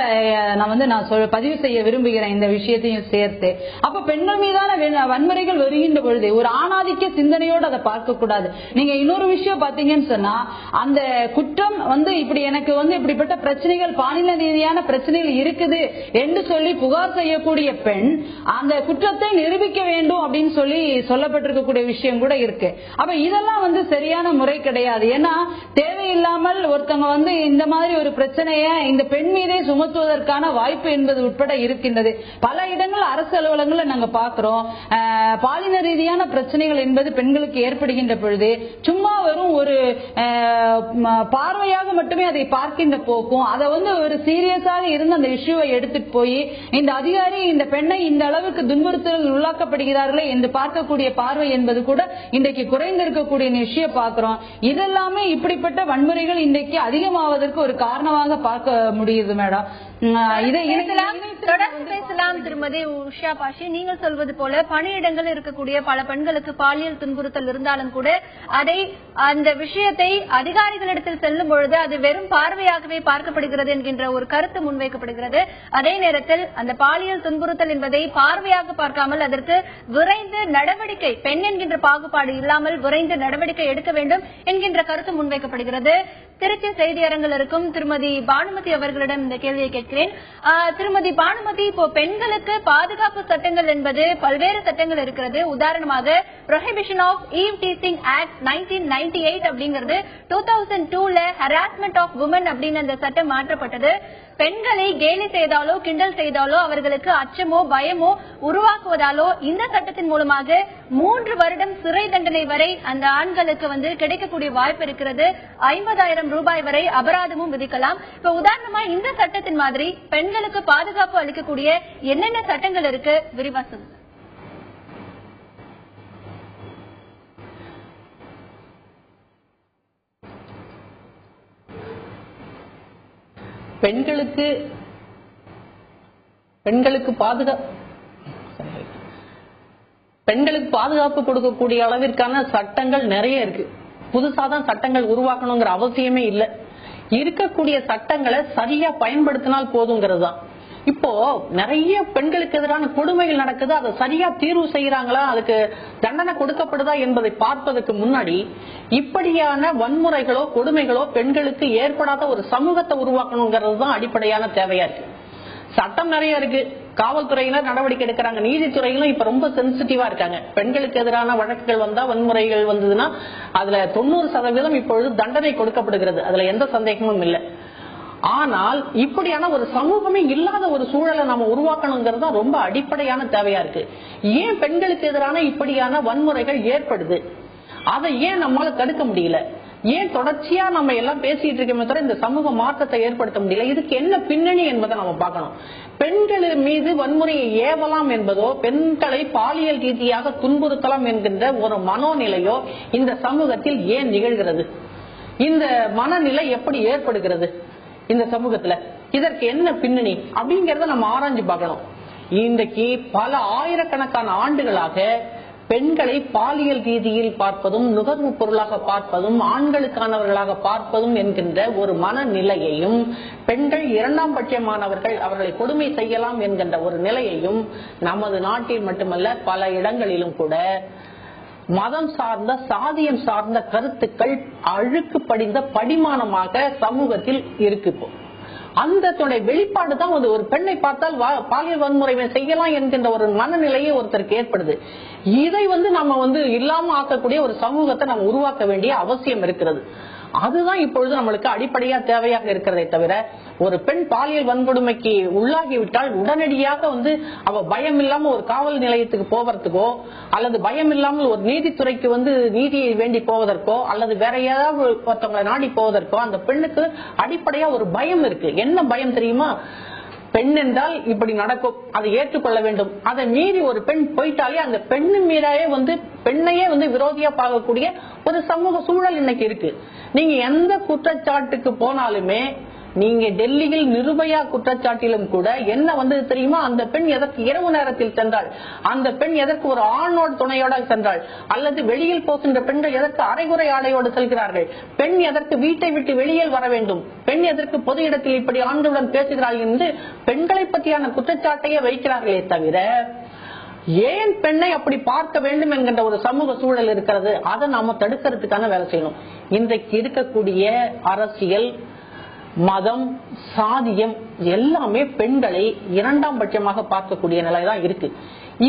நான் பதிவு செய்ய விரும்புகிறேன். இந்த விஷயத்தையும் சேர்த்து அப்ப பெண்கள் மீதான வன்முறைகள் வருகின்ற பொழுது ஒரு ஆணாதிக்க சிந்தனையோடு அதை பார்க்க கூடாது. நீங்க இன்னொரு விஷயம் பாத்தீங்கன்னு சொன்னா, அந்த குற்றம் இப்படி எனக்கு இப்படிப்பட்ட பிரச்சனைகள், பாலின ரீதியான பிரச்சனைகள் இருக்குது என்று சொல்லி புகார் செய்யக்கூடிய பெண் அந்த குற்றத்தை நிரூபிக்க வேண்டும் அப்படின்னு சொல்லி சொல்லப்பட்டிருக்கக்கூடிய விஷயம் கூட இருக்கு. அப்ப இதெல்லாம் சரியான முறை கிடையாது. ஏன்னா தேவையில்லாமல் ஒருத்தவங்க இந்த மாதிரி ஒரு பிரச்சனைய இந்த பெண் மீதே சுமத்துவதற்கான வாய்ப்பு என்பது உட்பட இருக்கின்றது. பல இடங்கள் அரசு அலுவலகங்களை நாங்க பாக்குறோம். பாலின ரீதியான பிரச்சனைகள் என்பது பெண்களுக்கு ஏற்படுகின்ற பொழுது சும்மா வரும் ஒரு பார்வையாக மட்டுமே அதை பார்க்கின்ற போக்கும், அதை ஒரு சீரியஸாக இருந்து அந்த இஷ்யூவை எடுத்துட்டு போய் இந்த அதிகாரி இந்த பெண்ணை இந்த அளவுக்கு துன்புறுத்தல் உள்ளாக்கப்படுகிறார்களே என்று பார்க்கக்கூடிய பார்வை என்பது கூட இன்றைக்கு குறைந்திருக்கக்கூடிய விஷயம் பார்க்கிறோம். இதெல்லாமே இப்படிப்பட்ட வன்முறைகள் இன்றைக்கு அதிகமாவதற்கு ஒரு காரணமாக பார்க்க முடியுது மேடம். தொடர்ந்து பேசலாம் திருமதி உஷா பாஷி. நீங்கள் சொல்வது போல பணியிடங்கள் இருக்கக்கூடிய பல பெண்களுக்கு பாலியல் துன்புறுத்தல் இருந்தாலும் கூட அந்த விஷயத்தை அதிகாரிகளிடத்தில் செல்லும் பொழுது அது வெறும் பார்வையாகவே பார்க்கப்படுகிறது என்கின்ற ஒரு கருத்து முன்வைக்கப்படுகிறது. அதே நேரத்தில் அந்த பாலியல் துன்புறுத்தல் என்பதை பார்வையாக பார்க்காமல் அதற்கு விரைந்து நடவடிக்கை, பெண் என்கின்ற பாகுபாடு இல்லாமல் விரைந்து நடவடிக்கை எடுக்க வேண்டும் என்கின்ற கருத்து முன்வைக்கப்படுகிறது. திருச்சி செய்தியரங்கில் இருக்கும் திருமதி பானுமதி அவர்களிடம் இந்த கேள்வியை கேட்கிறேன். திருமதி பானுமதி, இப்போ பெண்களுக்கு பாதுகாப்பு சட்டங்கள் என்பது பல்வேறு சட்டங்கள் இருக்கிறது. உதாரணமாக prohibition of eve teasing act 1998 அப்படிங்கிறது 2002ல ஹராஸ்மெண்ட் ஆஃப் உமன் அப்படின்னு அந்த சட்டம் மாற்றப்பட்டது. பெண்களை கேலி செய்தாலோ கிண்டல் செய்தாலோ அவர்களுக்கு அச்சமோ பயமோ உருவாக்குவதாலோ இந்த சட்டத்தின் மூலமாக 3 வருடம் சிறை தண்டனை வரை அந்த ஆண்களுக்கு கிடைக்கக்கூடிய வாய்ப்பு இருக்கிறது. 50,000 ரூபாய் வரை அபராதமும் விதிக்கலாம். இப்ப உதாரணமா இந்த சட்டத்தின் மாதிரி பெண்களுக்கு பாதுகாப்பு அளிக்கக்கூடிய என்னென்ன சட்டங்கள் இருக்கு, விரிவா சொல்லுங்க. பெண்களுக்கு பாதுகாப்பு கொடுக்கக்கூடிய அளவிற்கான சட்டங்கள் நிறைய இருக்கு. புதுசாதான் சட்டங்கள் உருவாக்கணுங்கிற அவசியமே இல்லை. இருக்கக்கூடிய சட்டங்களை சரியா பயன்படுத்தினால் போதுங்கிறது தான். இப்போ நிறைய பெண்களுக்கு எதிரான கொடுமைகள் நடக்குது, அதை சரியா தீர்வு செய்யறாங்களா, அதுக்கு தண்டனை கொடுக்கப்படுதா என்பதை பார்ப்பதற்கு முன்னாடி இப்படியான வன்முறைகளோ கொடுமைகளோ பெண்களுக்கு ஏற்படாத ஒரு சமூகத்தை உருவாக்கணுங்கிறது தான் அடிப்படையான தேவையா இருக்கு. சட்டம் நிறைய இருக்கு, காவல்துறையினர் நடவடிக்கை எடுக்கிறாங்க, நீதித்துறையிலும் இப்ப ரொம்ப சென்சிட்டிவா இருக்காங்க. பெண்களுக்கு எதிரான வழக்குகள் வந்தா, வன்முறைகள் வந்ததுன்னா அதுல 90% இப்பொழுது தண்டனை கொடுக்கப்படுகிறது. அதுல எந்த சந்தேகமும் இல்லை. ஆனால் இப்படியான ஒரு சமூகமே இல்லாத ஒரு சூழலை நம்ம உருவாக்கணுங்கிறது தான் ரொம்ப அடிப்படையான தேவையா இருக்கு. ஏன் பெண்களுக்கு எதிரான இப்படியான வன்முறைகள் ஏற்படுது, அதை ஏன் நம்மளால தடுக்க முடியல? ஏன் தொடர்ச்சியா நம்ம எல்லாம் பேசிட்டு இருக்கோமே தவிர இந்த சமூக மாற்றத்தை ஏற்படுத்த முடியல? இதுக்கு என்ன பின்னணி என்பதை நம்ம பார்க்கணும். பெண்கள் மீது வன்முறையை ஏவலாம் என்பதோ, பெண்களை பாலியல் ரீதியாக துன்புறுத்தலாம் என்கின்ற ஒரு மனோநிலையோ இந்த சமூகத்தில் ஏன் நிகழ்கிறது? இந்த மனநிலை எப்படி ஏற்படுகிறது இந்த சமூகத்துல? இதற்கு என்ன பின்னணி அப்படிங்கறத நம்ம ஆராய்ஞ்சு பார்க்கணும். இன்றைக்கு பல ஆயிரக்கணக்கான ஆண்டுகளாக பெண்களை பாலியல் ரீதியில் பார்ப்பதும், நுகர்வு பொருளாக பார்ப்பதும், ஆண்களுக்கானவர்களாக பார்ப்பதும் என்கின்ற ஒரு மனநிலையையும், பெண்கள் 2ஆம் பட்சமானவர்கள், அவர்களை கொடுமை செய்யலாம் என்கின்ற ஒரு நிலையையும் நமது நாட்டில் மட்டுமல்ல பல இடங்களிலும் கூட மதம் சார்ந்த, சாதியம் சார்ந்த கருத்துக்கள் அழுக்கு படிந்த படிமானமாக சமூகத்தில் இருக்கு. அந்த வெளிப்பாடு தான் ஒரு பெண்ணை பார்த்தால் பாலியல் வன்முறை செய்யலாம் என்கின்ற ஒரு மனநிலையை ஒருத்தருக்கு ஏற்படுது. இதை நம்ம இல்லாம ஆக்கக்கூடிய ஒரு சமூகத்தை நம்ம உருவாக்க வேண்டிய அவசியம் இருக்கிறது. அதுதான் இப்பொழுது நம்மளுக்கு அடிப்படையா தேவையாக இருக்கிறதை தவிர, ஒரு பெண் பாலியல் வன்கொடுமைக்கு உள்ளாகிவிட்டால் உடனடியாக அவ பயம் இல்லாம ஒரு காவல் நிலையத்துக்கு போவதற்கோ, அல்லது பயம் இல்லாமல் ஒரு நீதித்துறைக்கு நீதியை வேண்டி போவதற்கோ, அல்லது வேற ஏதாவது ஒருத்தவங்களை நாடி போவதற்கோ அந்த பெண்ணுக்கு அடிப்படையா ஒரு பயம் இருக்கு. என்ன பயம் தெரியுமா? பெண் என்றால் இப்படி நடக்கும், அதை ஏற்றுக்கொள்ள வேண்டும். அதை மீறி ஒரு பெண் போயிட்டாலே அந்த பெண்ணு மீறாயே பெண்ணையே விரோதியா பார்க்கக்கூடிய ஒரு சமூக சூழல் இன்னைக்கு இருக்கு. நீங்க எந்த குற்றச்சாட்டுக்கு போனாலுமே, நீங்க டெல்லியில் நிர்பயா குற்றச்சாட்டிலும் கூட என்ன தெரியுமா? அந்த பெண் எதற்கு இரவு நேரத்தில் சென்றாள், அந்த பெண் எதற்கு ஒரு ஆணோடு துணையோட சென்றாள், அல்லது வெளியில் போகின்ற பெண்கள் எதற்கு அரைகுறை ஆடையோடு செல்கிறார்கள், பெண் எதற்கு வீட்டை விட்டு வெளியில் வர வேண்டும், பெண் எதற்கு பொது இடத்தில் இப்படி ஆண்களுடன் பேசுகிறாள் என்று பெண்களை பற்றியான குற்றச்சாட்டையே வைக்கிறார்களே தவிர, ஏன் பெண்ணை அப்படி பார்க்க வேண்டும் என்கின்ற ஒரு சமூக சூழல் இருக்கிறது. அதை நாம தடுக்கிறதுக்கான வேலை செய்யணும். இன்றைக்கு இருக்கக்கூடிய அரசியல், மதம், சாதியம் எல்லாமே பெண்களை 2ஆம் பட்சமாக பார்க்கக்கூடிய நிலைதான் இருக்கு.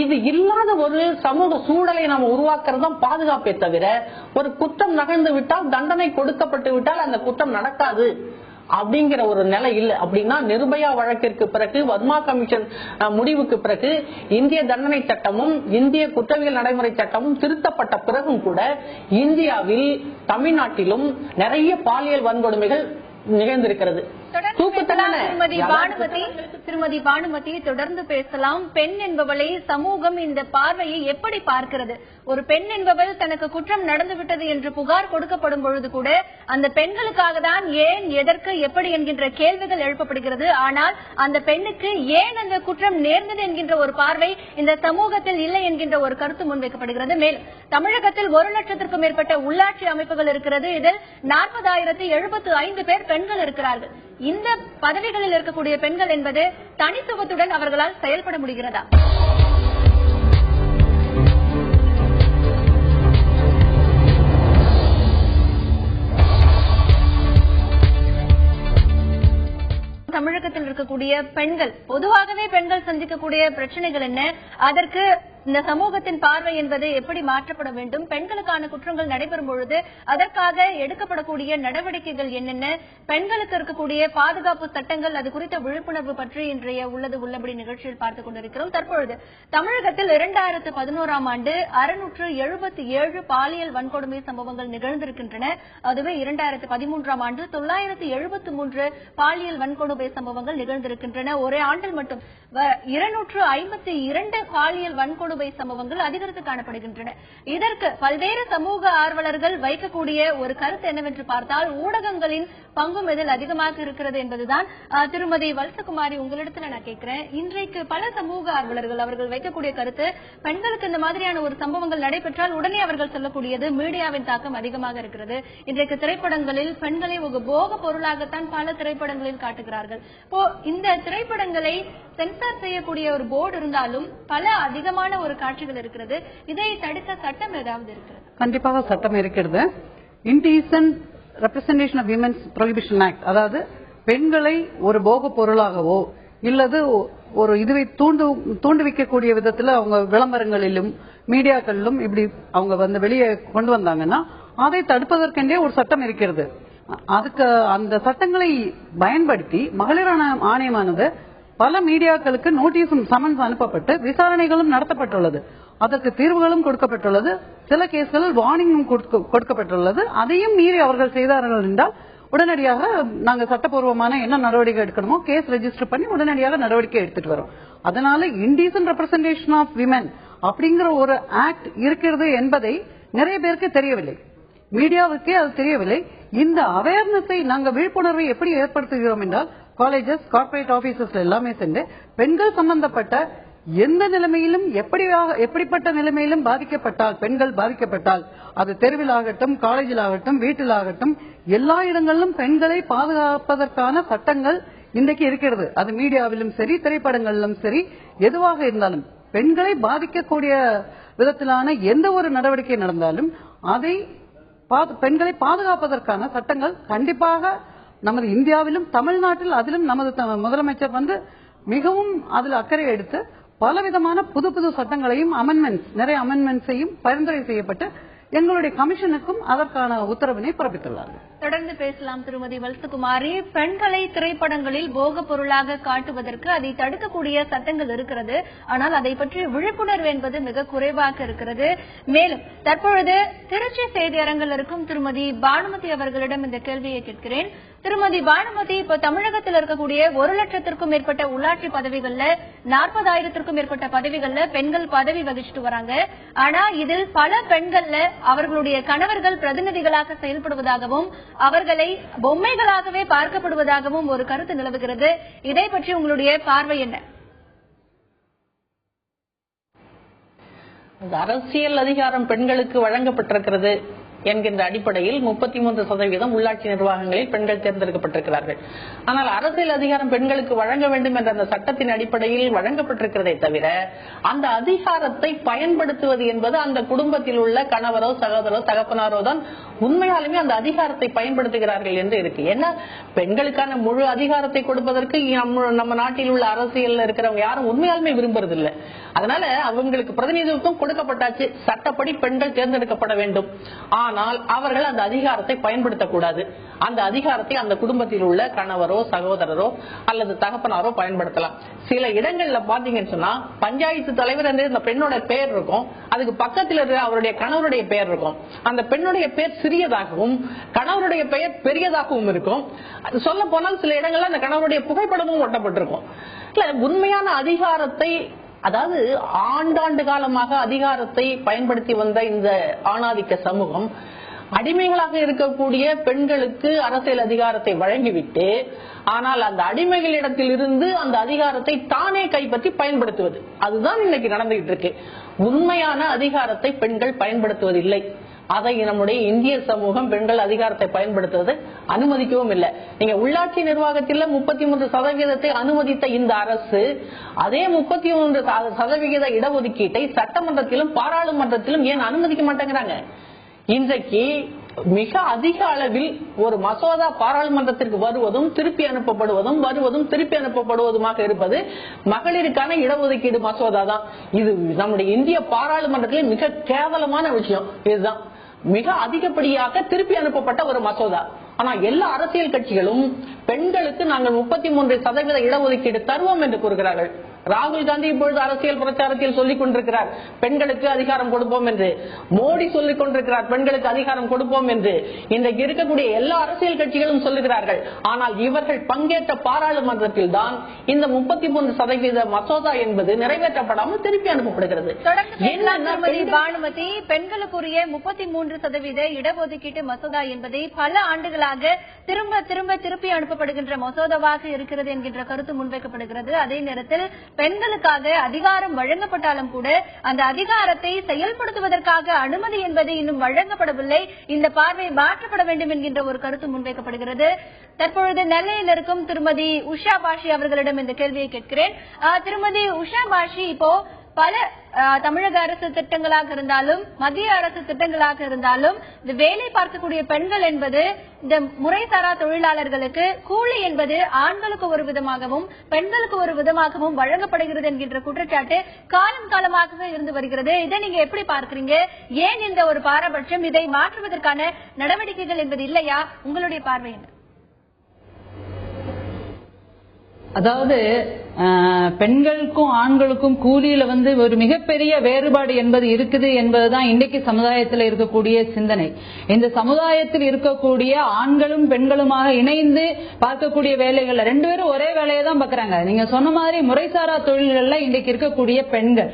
இது இல்லாத ஒரு சமூக சூழலை நாம உருவாக்குறது தான் பாதுகாப்பே தவிர, ஒரு குற்றம் நகர்ந்து விட்டால், தண்டனை கொடுக்கப்பட்டு விட்டால் அந்த குற்றம் நடக்காது அப்படிங்கிற ஒரு நிலை இல்லை. அப்படின்னா நிர்பயா வழக்கிற்கு பிறகு, வர்மா கமிஷன் முடிவுக்கு பிறகு இந்திய தண்டனை சட்டமும் இந்திய குற்றவியல் நடைமுறை சட்டமும் திருத்தப்பட்ட பிறகும் கூட இந்தியாவில் தமிழ்நாட்டிலும் நிறைய பாலியல் வன்கொடுமைகள் நிகழ்ந்திருக்கிறது. திருமதி பானுமதி, தொடர்ந்து பேசலாம். பெண் என்பவளை சமூகம் இந்த பார்வையை எப்படி பார்க்கிறது? ஒரு பெண் என்பவள் தனக்கு குற்றம் நடந்துவிட்டது என்று புகார் கொடுக்கப்படும் பொழுது கூட அந்த பெண்களுக்காக தான் ஏன், எதற்கு, எப்படி என்கின்ற கேள்விகள் எழுப்பப்படுகிறது. ஆனால் அந்த பெண்ணுக்கு ஏன் அந்த குற்றம் நேர்ந்தது என்கின்ற ஒரு பார்வை இந்த சமூகத்தில் இல்லை என்கின்ற ஒரு கருத்து முன்வைக்கப்படுகிறது. மேலும் தமிழகத்தில் 1 லட்சத்திற்கும் மேற்பட்ட உள்ளாட்சி அமைப்புகள் இருக்கிறது. இதில் 40,075 பேர் பெண்கள் இருக்கிறார்கள். இந்த பதவிகளில் இருக்கக்கூடிய பெண்கள் என்பது தனித்துவத்துடன் அவர்களால் செயல்பட முடிகிறதா? தமிழகத்தில் இருக்கக்கூடிய பெண்கள், பொதுவாகவே பெண்கள் சந்திக்கக்கூடிய பிரச்சனைகள் என்ன, அதற்கு இந்த சமூகத்தின் பார்வை என்பது எப்படி மாற்றப்பட வேண்டும், பெண்களுக்கான குற்றங்கள் நடைபெறும் பொழுது அதற்காக எடுக்கப்படக்கூடிய நடவடிக்கைகள் என்னென்ன, பெண்களுக்கு இருக்கக்கூடிய பாதுகாப்பு சட்டங்கள், அது குறித்த விழிப்புணர்வு பற்றி இன்றைய உள்ளது உள்ளபடி நிகழ்ச்சியில் பார்த்துக் கொண்டிருக்கிறோம். தற்பொழுது தமிழகத்தில் 2011ஆம் ஆண்டு 677 பாலியல் வன்கொடுமை சம்பவங்கள் நிகழ்ந்திருக்கின்றன. அதுவே 2013ஆம் ஆண்டு 973 பாலியல் வன்கொடுமை சம்பவங்கள் நிகழ்ந்திருக்கின்றன. ஒரே ஆண்டில் மட்டும் 252 பாலியல் வன்கொடுமை சம்பவங்கள் அதிகரித்து காணப்படுகின்றன. இதற்கு பல்வேறு சமூக ஆர்வலர்கள் வைக்கக்கூடிய ஒரு கருத்து என்னவென்று பார்த்தால், ஊடகங்களின் பங்கும் இதில் அதிகமாக இருக்கிறது என்பதுதான். திருமதி வல்சகுமாரி, உங்களிடத்துல நான் கேட்கிறேன், இன்றைக்கு பல சமூக ஆர்வலர்கள் அவர்கள் வைக்கக்கூடிய கருத்து, பெண்களுக்கு இந்த மாதிரியான ஒரு சம்பவங்கள் நடைபெற்றால் உடனே அவர்கள் சொல்லக்கூடியது மீடியாவின் தாக்கம் அதிகமாக இருக்கிறது. இன்றைக்கு திரைப்படங்களில் பெண்களை ஒரு போக பொருளாகத்தான் பல திரைப்படங்களில் காட்டுகிறார்கள். இந்த திரைப்படங்களை சென்சார் செய்யக்கூடிய ஒரு போர்டு இருந்தாலும் பல அதிகமான ஒரு காட்சிகள் இருக்கிறது. இதை தடுக்க சட்டம் ஏதாவது இருக்கிறது? கண்டிப்பாக சட்டம் இருக்கிறது. Indecent representation of women's prohibition act, அதாவது பெண்களை ஒரு போக பொருளாகவோ இல்லது ஒரு இதுவை தூண்டுவிக்கக்கூடிய விதத்துல அவங்க விளம்பரங்களிலும் மீடியாக்களிலும் இப்படி அவங்க வெளியே கொண்டு வந்தாங்கன்னா அதை தடுப்பதற்கென்றே ஒரு சட்டம் இருக்கிறது. அதுக்கு அந்த சட்டங்களை பயன்படுத்தி மகளிர் ஆணையமானது பல மீடியாக்களுக்கு நோட்டீஸும் சமன்ஸ் அனுப்பப்பட்டு விசாரணைகளும் நடத்தப்பட்டுள்ளது. அதற்கு தீர்வுகளும் கொடுக்கப்பட்டுள்ளது. சில கேஸ்களில் வார்னிங்கும் கொடுக்கப்பட்டுள்ளது. அதையும் மீறி அவர்கள் செய்தார்கள் என்றால் உடனடியாக நாங்கள் சட்டப்பூர்வமான என்ன நடவடிக்கை எடுக்கணுமோ கேஸ் ரெஜிஸ்டர் பண்ணி உடனடியாக நடவடிக்கை எடுத்துட்டு வரோம். அதனால இன்டீசன்ட் ரெப்ரசன்டேஷன் ஆஃப் விமென் அப்படிங்கிற ஒரு ஆக்ட் இருக்கிறது என்பதை நிறைய பேருக்கு தெரியவில்லை. மீடியாவுக்கே அது தெரியவில்லை. இந்த அவேர்னஸை நாங்கள் விழிப்புணர்வை எப்படி ஏற்படுத்துகிறோம் என்றால், காலேஜஸ், கார்பரேட் ஆபீசஸ் எல்லாமே சென்று பெண்கள் சம்பந்தப்பட்ட எந்த நிலைமையிலும் எப்படிப்பட்ட நிலைமையிலும் பெண்கள் பாதிக்கப்பட்டால் அது தெருவில் ஆகட்டும், காலேஜில் ஆகட்டும், வீட்டில் ஆகட்டும், எல்லா இடங்களிலும் பெண்களை பாதுகாப்பதற்கான சட்டங்கள் இன்றைக்கு இருக்கிறது. அது மீடியாவிலும் சரி, திரைப்படங்களிலும் சரி, எதுவாக இருந்தாலும் பெண்களை பாதிக்கக்கூடிய விதத்திலான எந்த ஒரு நடவடிக்கை நடந்தாலும் அதை பெண்களை பாதுகாப்பதற்கான சட்டங்கள் கண்டிப்பாக நமது இந்தியாவிலும் தமிழ்நாட்டில், அதிலும் நமது முதலமைச்சர் மிகவும் அதில் அக்கறை எடுத்து பலவிதமான புது புது சட்டங்களையும் நிறைய அமெண்ட்மெண்ட்ஸையும் பரிந்துரை செய்யப்பட்டு எங்களுடைய கமிஷனுக்கும் அதற்கான உத்தரவினை பிறப்பித்துள்ளார்கள். தொடர்ந்து பேசலாம் திருமதி வல்சகுமாரி. பெண்களை திரைப்படங்களில் போக பொருளாக காட்டுவதற்கு அதை தடுக்கக்கூடிய சட்டங்கள் இருக்கிறது. ஆனால் அதை பற்றி விழிப்புணர்வு என்பது மிக குறைவாக இருக்கிறது. மேலும் தற்பொழுது திருச்சி செய்தி அரங்கில் இருக்கும் திருமதி பானுமதி அவர்களிடம் இந்த கேள்வியை கேட்கிறேன். திருமதி பானுமதி, இப்ப தமிழகத்தில் இருக்கக்கூடிய 1 லட்சத்திற்கும் மேற்பட்ட உள்ளாட்சி பதவிகள்ல 40,000த்திற்கும் மேற்பட்ட பதவிகள்ல பெண்கள் பதவி வகிச்சுட்டு வராங்க. ஆனா இதில் பல பெண்கள்ல அவர்களுடைய கணவர்கள் பிரதிநிதிகளாக செயல்படுவதாகவும் அவர்களை பொம்மைகளாகவே பார்க்கப்படுவதாகவும் ஒரு கருத்து நிலவுகிறது. இதை பற்றி உங்களுடைய பார்வை என்ன? அரசியல் அதிகாரம் பெண்களுக்கு வழங்கப்பட்டிருக்கிறது என்கின்ற அடிப்படையில் 33% உள்ளாட்சி நிர்வாகங்களில் பெண்கள் தேர்ந்தெடுக்கப்பட்டிருக்கிறார்கள். ஆனால் அரசியல் அதிகாரம் பெண்களுக்கு வழங்க வேண்டும் என்ற அந்த சட்டத்தின் அடிப்படையில் வழங்கப்பட்டிருக்கிறதே தவிர அந்த அதிகாரத்தை பயன்படுத்துவது என்பது அந்த குடும்பத்தில் உள்ள கணவரோ, சகோதரோ, தகப்பனாரோ தான் உண்மையாலுமே அந்த அதிகாரத்தை பயன்படுத்துகிறார்கள் என்று இருக்கு. ஏன்னா பெண்களுக்கான முழு அதிகாரத்தை கொடுப்பதற்கு நம்ம நாட்டில் உள்ள அரசியல் இருக்கிறவங்க யாரும் உண்மையாலுமே விரும்புறதில்லை. அதனால அவங்களுக்கு பிரதிநிதித்துவம் கொடுக்கப்பட்டாச்சு, சட்டப்படி பெண்கள் தேர்ந்தெடுக்கப்பட வேண்டும். ஆனால் அவர்கள் அந்த அதிகாரத்தை பயன்படுத்தக்கூடாது. அந்த அதிகாரத்தை அந்த குடும்பத்தில் உள்ள கணவரோ சகோதரரோ அல்லது தகப்பனாரோ பயன்படுத்தலாம். சில இடங்கள்ல பாத்தீங்கன்னு சொன்னா பஞ்சாயத்து தலைவர் என்று இந்த பெண்ணோட பெயர் இருக்கும், அதுக்கு பக்கத்தில் இருக்கிற அவருடைய கணவருடைய பெயர் இருக்கும். அந்த பெண்ணுடைய பெயர் சிறியதாகவும் கணவருடைய பெயர் பெரியதாகவும் இருக்கும். சொல்ல போனால் சில இடங்கள்ல அந்த கணவருடைய புகைப்படமும் ஒட்டப்பட்டிருக்கும். இல்ல, உண்மையான அதிகாரத்தை, அதாவது ஆண்டாண்டு காலமாக அதிகாரத்தை பயன்படுத்தி வந்த இந்த ஆணாதிக்க சமூகம் அடிமைகளாக இருக்கக்கூடிய பெண்களுக்கு அரசியல் அதிகாரத்தை வழங்கிவிட்டு, ஆனால் அந்த அடிமைகளிடத்தில் இருந்து அந்த அதிகாரத்தை தானே கைப்பற்றி பயன்படுத்துவது, அதுதான் இன்னைக்கு நடந்துகிட்டு இருக்கு. உண்மையான அதிகாரத்தை பெண்கள் பயன்படுத்துவதில்லை. அதை நம்முடைய இந்திய சமூகம் பெண்கள் அதிகாரத்தை பயன்படுத்துவதை அனுமதிக்கவும் இல்லை. நீங்க உள்ளாட்சி நிர்வாகத்தில் 33% அனுமதித்த இந்த அரசு அதே 33% இடஒதுக்கீட்டை சட்டமன்றத்திலும் பாராளுமன்றத்திலும் ஏன் அனுமதிக்க மாட்டேங்கிறாங்க? இன்றைக்கு மிக அதிக அளவில் ஒரு மசோதா பாராளுமன்றத்திற்கு வருவதும் திருப்பி அனுப்பப்படுவதுமாக இருப்பது மகளிருக்கான இடஒதுக்கீடு மசோதா தான். இது நம்முடைய இந்திய பாராளுமன்றத்தில் மிக கேவலமான விஷயம். இதுதான் மிக அதிகப்படியாக திருப்பி அனுப்பப்பட்ட ஒரு மசோதா. ஆனா எல்லா அரசியல் கட்சிகளும் பெண்களுக்கு நாங்கள் 33% இடஒதுக்கீடு தருவோம் என்று கூறுகிறார்கள். ராகுல் காந்தி இப்பொழுது அரசியல் பிரச்சாரத்தில் சொல்லிக் கொண்டிருக்கிறார் பெண்களுக்கு அதிகாரம் கொடுப்போம் என்று. மோடி சொல்லிக் கொண்டிருக்கிறார் பெண்களுக்கு அதிகாரம் கொடுப்போம் என்று. இன்றைக்கு இருக்கக்கூடிய எல்லா அரசியல் கட்சிகளும் சொல்லுகிறார்கள். ஆனால் இவர்கள் பங்கேற்ற பாராளுமன்றத்தில் தான் இந்த 33% மசோதா என்பது நிறைவேற்றப்படாமல் திருப்பி அனுப்பப்படுகிறது. பானுமதி, பெண்களுக்குரிய 33% இடஒதுக்கீட்டு மசோதா என்பதை பல ஆண்டுகளாக திருப்பி அனுப்பப்படுகின்ற மசோதாவாக இருக்கிறது என்கின்ற கருத்து முன்வைக்கப்படுகிறது. அதே நேரத்தில் பெண்களுக்காக அதிகாரம் வழங்கப்பட்டாலும் கூட அந்த அதிகாரத்தை செயல்படுத்துவதற்காக அனுமதி என்பது இன்னும் வழங்கப்படவில்லை. இந்த பார்வை மாற்றப்பட வேண்டும் என்கின்ற ஒரு கருத்து முன்வைக்கப்படுகிறது. தற்பொழுது நெல்லையில் இருக்கும் திருமதி உஷா பாஷி அவர்களிடம் இந்த கேள்வியை கேட்கிறேன். திருமதி உஷா பாஷி, இப்போ பல தமிழக அரசு திட்டங்களாக இருந்தாலும் மத்திய அரசு திட்டங்களாக இருந்தாலும் இந்த வேலை பார்க்கக்கூடிய பெண்கள் என்பது இந்த முறைசாரா தொழிலாளர்களுக்கு கூலி என்பது ஆண்களுக்கு ஒரு விதமாகவும் பெண்களுக்கு ஒரு விதமாகவும் வழங்கப்படுகிறது என்கின்ற குற்றச்சாட்டு காலமாக இருந்து வருகிறது. இதை நீங்க எப்படி பார்க்கிறீங்க? ஏன் இந்த ஒரு பாரபட்சம்? இதை மாற்றுவதற்கான நடவடிக்கைகள் என்பது இல்லையா? உங்களுடைய பார்வை என்ன? அதாவது பெண்களுக்கும் ஆண்களுக்கும் கூலியில ஒரு மிகப்பெரிய வேறுபாடு என்பது இருக்குது என்பதுதான் இன்றைக்கு சமுதாயத்தில் இருக்கக்கூடிய சிந்தனை. இந்த சமுதாயத்தில் இருக்கக்கூடிய ஆண்களும் பெண்களுமாக இணைந்து பார்க்கக்கூடிய வேலைகள்ல ரெண்டு பேரும் ஒரே வேலையை தான் பாக்குறாங்க. நீங்க சொன்ன மாதிரி முறைசாரா தொழில்கள்ல இன்றைக்கு இருக்கக்கூடிய பெண்கள்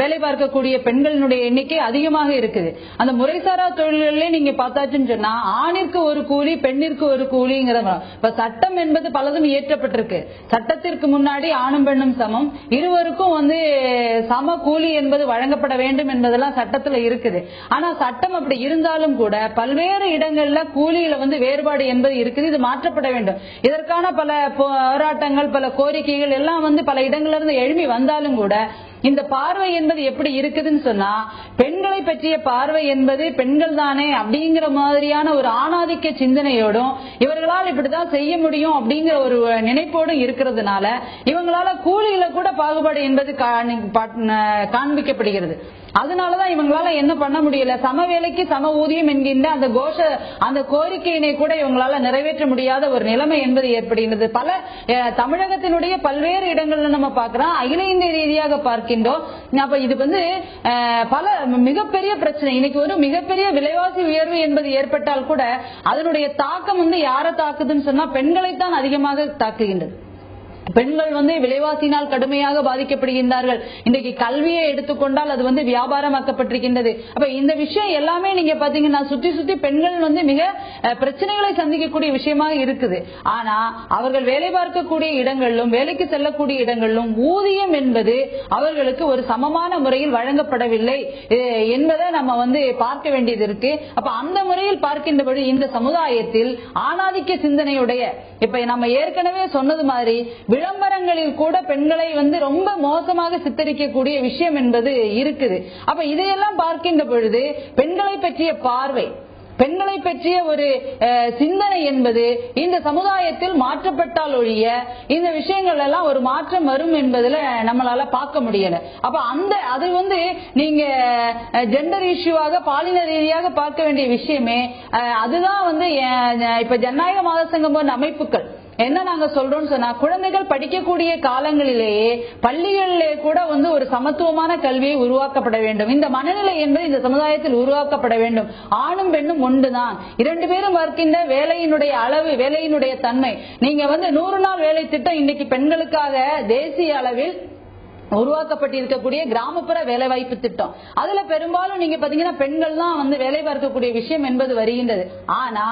வேலை பார்க்கக்கூடிய பெண்களினுடைய எண்ணிக்கை அதிகமாக இருக்குது. அந்த முறைசாரா தொழில்களே நீங்க பார்த்தாச்சுன்னு சொன்னா ஆணிற்கு ஒரு கூலி பெண்ணிற்கு ஒரு கூலிங்கிற இப்ப சட்டம் என்பது பலதும் இயற்றப்பட்டிருக்கு. சட்டத்திற்கு முன்னாடி ஆணும் பெண்ணும் சமம், இருவருக்கும் சம கூலி என்பது வழங்கப்பட வேண்டும் என்பதெல்லாம் சட்டத்துல இருக்குது. ஆனா சட்டம் அப்படி இருந்தாலும் கூட பல்வேறு இடங்கள்ல கூலியில வேறுபாடு என்பது இருக்குது. இது மாற்றப்பட வேண்டும். இதற்கான பல போராட்டங்கள் பல கோரிக்கைகள் எல்லாம் பல இடங்கள்ல இருந்து எழுப்பி வந்தாலும் கூட இந்த பார்வை என்பது எப்படி இருக்குதுன்னு சொன்னா பெண்களை பற்றிய பார்வை என்பது பெண்கள் தானே அப்படிங்கிற மாதிரியான ஒரு ஆணாதிக்க சிந்தனையோடும் இவர்களால் இப்படிதான் செய்ய முடியும் அப்படிங்கிற ஒரு நினைப்போடும் இருக்கிறதுனால இவங்களால கூலியில கூட பாகுபாடு என்பது காண்பிக்கப்படுகிறது. அதனாலதான் இவங்களால என்ன பண்ண முடியல, சம வேலைக்கு சம ஊதியம் என்கின்ற அந்த கோரிக்கையினை கூட இவங்களால நிறைவேற்ற முடியாத ஒரு நிலைமை என்பது ஏற்படுகிறது. பல தமிழகத்தினுடைய பல்வேறு இடங்கள்ல நம்ம பார்க்கிறோம், அகில இந்திய ரீதியாக பார்க்கின்றோம். அப்ப இது பல மிகப்பெரிய பிரச்சனை. இன்னைக்கு ஒரு மிகப்பெரிய விலைவாசி உயர்வு என்பது ஏற்பட்டால் கூட அதனுடைய தாக்கம் யாரை தாக்குதுன்னு சொன்னா பெண்களைத்தான் அதிகமாக தாக்குகின்றது. பெண்கள் விலைவாசினால் கடுமையாக பாதிக்கப்படுகின்றார்கள். இன்றைக்கு கல்வியை எடுத்துக்கொண்டால் அது வியாபாரமாக்கப்பட்டிருக்கின்றது. அப்ப இந்த விஷயம் எல்லாமே நீங்க பாத்தீங்கன்னா சுத்தி பெண்கள் மிக பிரச்சனைகளை சந்திக்கக்கூடிய விஷயமாக இருக்குது. ஆனா அவர்கள் வேலை பார்க்கக்கூடிய இடங்களிலும் வேலைக்கு செல்லக்கூடிய இடங்களிலும் ஊதியம் என்பது அவர்களுக்கு ஒரு சமமான முறையில் வழங்கப்படவில்லை என்பதை நம்ம பார்க்க வேண்டியது இருக்கு. அப்ப அந்த முறையில் பார்க்கின்றபடி இந்த சமுதாயத்தில் ஆணாதிக்க சிந்தனையுடைய இப்ப நம்ம ஏற்கனவே சொன்னது மாதிரி விளம்பரங்களில் கூட பெண்களை ரொம்ப மோசமாக சித்தரிக்கக்கூடிய விஷயம் என்பது இருக்குது. அப்ப இதையெல்லாம் பார்க்கின்ற பொழுது பெண்களை பற்றிய பார்வை பெண்களை பற்றிய ஒரு சிந்தனை என்பது இந்த சமுதாயத்தில் மாற்றப்பட்டால் ஒழிய இந்த விஷயங்கள் எல்லாம் ஒரு மாற்றம் வரும் என்பதுல நம்மளால பார்க்க முடியல. அப்ப அது நீங்க ஜெண்டர் இஷ்யூவாக பாலின ரீதியாக பார்க்க வேண்டிய விஷயமே அதுதான். இப்ப ஜனநாயக மாதர் சங்கம் போன்ற அமைப்புகள் என்ன நாங்க சொல்றோம்னு சொன்னா, குழந்தைகள் படிக்கக்கூடிய காலங்களிலேயே பள்ளிகளிலே கூட ஒரு சமத்துவமான கல்வியை உருவாக்கப்பட வேண்டும். இந்த மனநிலை என்பது இந்த சமுதாயத்தில் உருவாக்கப்பட வேண்டும். ஆணும் பெண்ணும் ஒன்றுதான், 2 பேரும் பார்க்கின்ற வேலையினுடைய அளவு, வேலையினுடைய தன்மை. நீங்க 100 நாள் வேலை திட்டம் இன்னைக்கு பெண்களுக்காக தேசிய அளவில் உருவாக்கப்பட்டிருக்கக்கூடிய கிராமப்புற வேலைவாய்ப்பு திட்டம். அதுல பெரும்பாலும் நீங்க பாத்தீங்கன்னா பெண்கள் தான் வேலை பார்க்கக்கூடிய விஷயம் என்பது வருகின்றது. ஆனா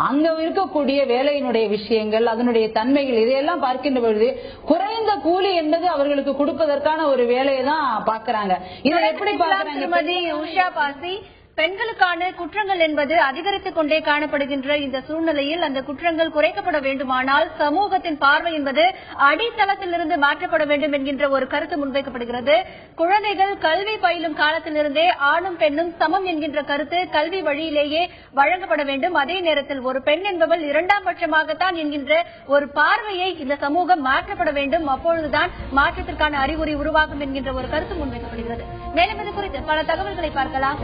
அங்க இருக்கக்கூடிய வேலையினுடைய விஷயங்கள், அதனுடைய தன்மைகள், இதையெல்லாம் பார்க்கின்ற பொழுது குறைந்த கூலி என்பது அவர்களுக்கு கொடுப்பதற்கான ஒரு வேலையை தான் பாக்குறாங்க. இதை எப்படி பாக்குறாங்க? உஷா பாசி, பெண்களுக்கான குற்றங்கள் என்பது அதிகரித்துக் கொண்டே காணப்படுகின்ற இந்த சூழ்நிலையில் அந்த குற்றங்கள் குறைக்கப்பட வேண்டுமானால் சமூகத்தின் பார்வை என்பது அடித்தளத்திலிருந்து மாற்றப்பட வேண்டும் என்கின்ற ஒரு கருத்து முன்வைக்கப்படுகிறது. குழந்தைகள் கல்வி பயிலும் காலத்திலிருந்தே ஆணும் பெண்ணும் சமம் என்கின்ற கருத்து கல்வி வழியிலேயே வழங்கப்பட வேண்டும். அதே நேரத்தில் ஒரு பெண் என்பவள் 2ஆம் பட்சமாகத்தான் என்கின்ற ஒரு பார்வையை இந்த சமூகம் மாற்றப்பட வேண்டும். அப்பொழுதுதான் மாற்றத்திற்கான அறிகுறி உருவாகும் என்கின்ற ஒரு கருத்து முன்வைக்கப்படுகிறது. மேலும் இது குறித்து பல தகவல்களை பார்க்கலாம்.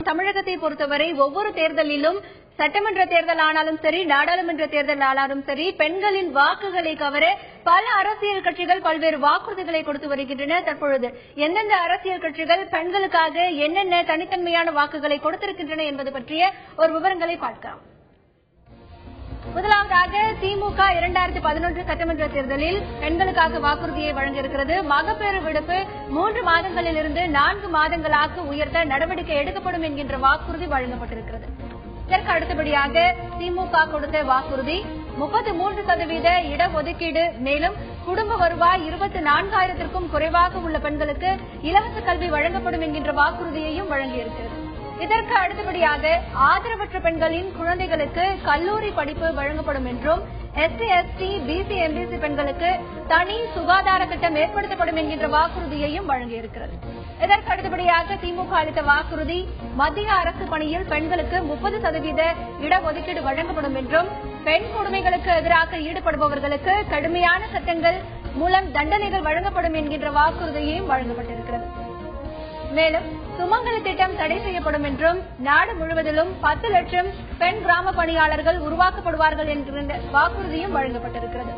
தமிழகத்தை பொறுத்தவரை ஒவ்வொரு தேர்தலிலும், சட்டமன்ற தேர்தல் ஆனாலும் சரி, நாடாளுமன்ற தேர்தல் ஆனாலும் சரி, பெண்களின் வாக்குகளை கவர பல அரசியல் கட்சிகள் பல்வேறு வாக்குறுதிகளை கொடுத்து வருகின்றன. தற்பொழுது எந்தெந்த அரசியல் கட்சிகள் பெண்களுக்காக என்னென்ன தனித்தன்மையான வாக்குகளை கொடுத்திருக்கின்றன என்பது பற்றிய ஒரு விவரங்களை பார்க்கலாம். முதலாவதாக திமுக 2011 சட்டமன்ற தேர்தலில் பெண்களுக்காக வாக்குறுதியை வழங்கியிருக்கிறது. மகப்பேறு விடுப்பு 3 மாதங்களில் இருந்து 4 மாதங்களாக உயர்த்த நடவடிக்கை எடுக்கப்படும் என்கின்ற வாக்குறுதி வழங்கப்பட்டிருக்கிறது. இதற்கு அடுத்தபடியாக திமுக கொடுத்த வாக்குறுதி 33% இடஒதுக்கீடு, மேலும் குடும்ப வருவாய் 24,000க்கும் குறைவாக உள்ள பெண்களுக்கு இலவச கல்வி வழங்கப்படும் என்கின்ற வாக்குறுதியையும் வழங்கியிருக்கிறது. இதற்கு அடுத்தபடியாக ஆதரவற்ற பெண்களின் குழந்தைகளுக்கு கல்லூரி படிப்பு வழங்கப்படும் என்றும், SC, ST, BC, MBC பெண்களுக்கு தனி சுகாதார திட்டம் ஏற்படுத்தப்படும் என்கின்ற வாக்குறுதியையும் வழங்கியிருக்கிறது. இதற்கு அடுத்தபடியாக திமுக அளித்த வாக்குறுதி மத்திய அரசு பணியில் பெண்களுக்கு 30% இடஒதுக்கீடு வழங்கப்படும் என்றும், பெண் கொடுமைகளுக்கு எதிராக ஈடுபடுபவர்களுக்கு கடுமையான சட்டங்கள் மூலம் தண்டனைகள் வழங்கப்படும் என்கின்ற வாக்குறுதியையும் வழங்கப்பட்டிருக்கிறது. மேலும் சுமங்கலி திட்டம் தடை செய்யப்படும் என்றும், நாடு முழுவதிலும் 10 லட்சம் பெண் கிராம பணியாளர்கள் உருவாக்கப்படுவார்கள் என்கின்ற வாக்குறுதியும் வழங்கப்பட்டிருக்கிறது.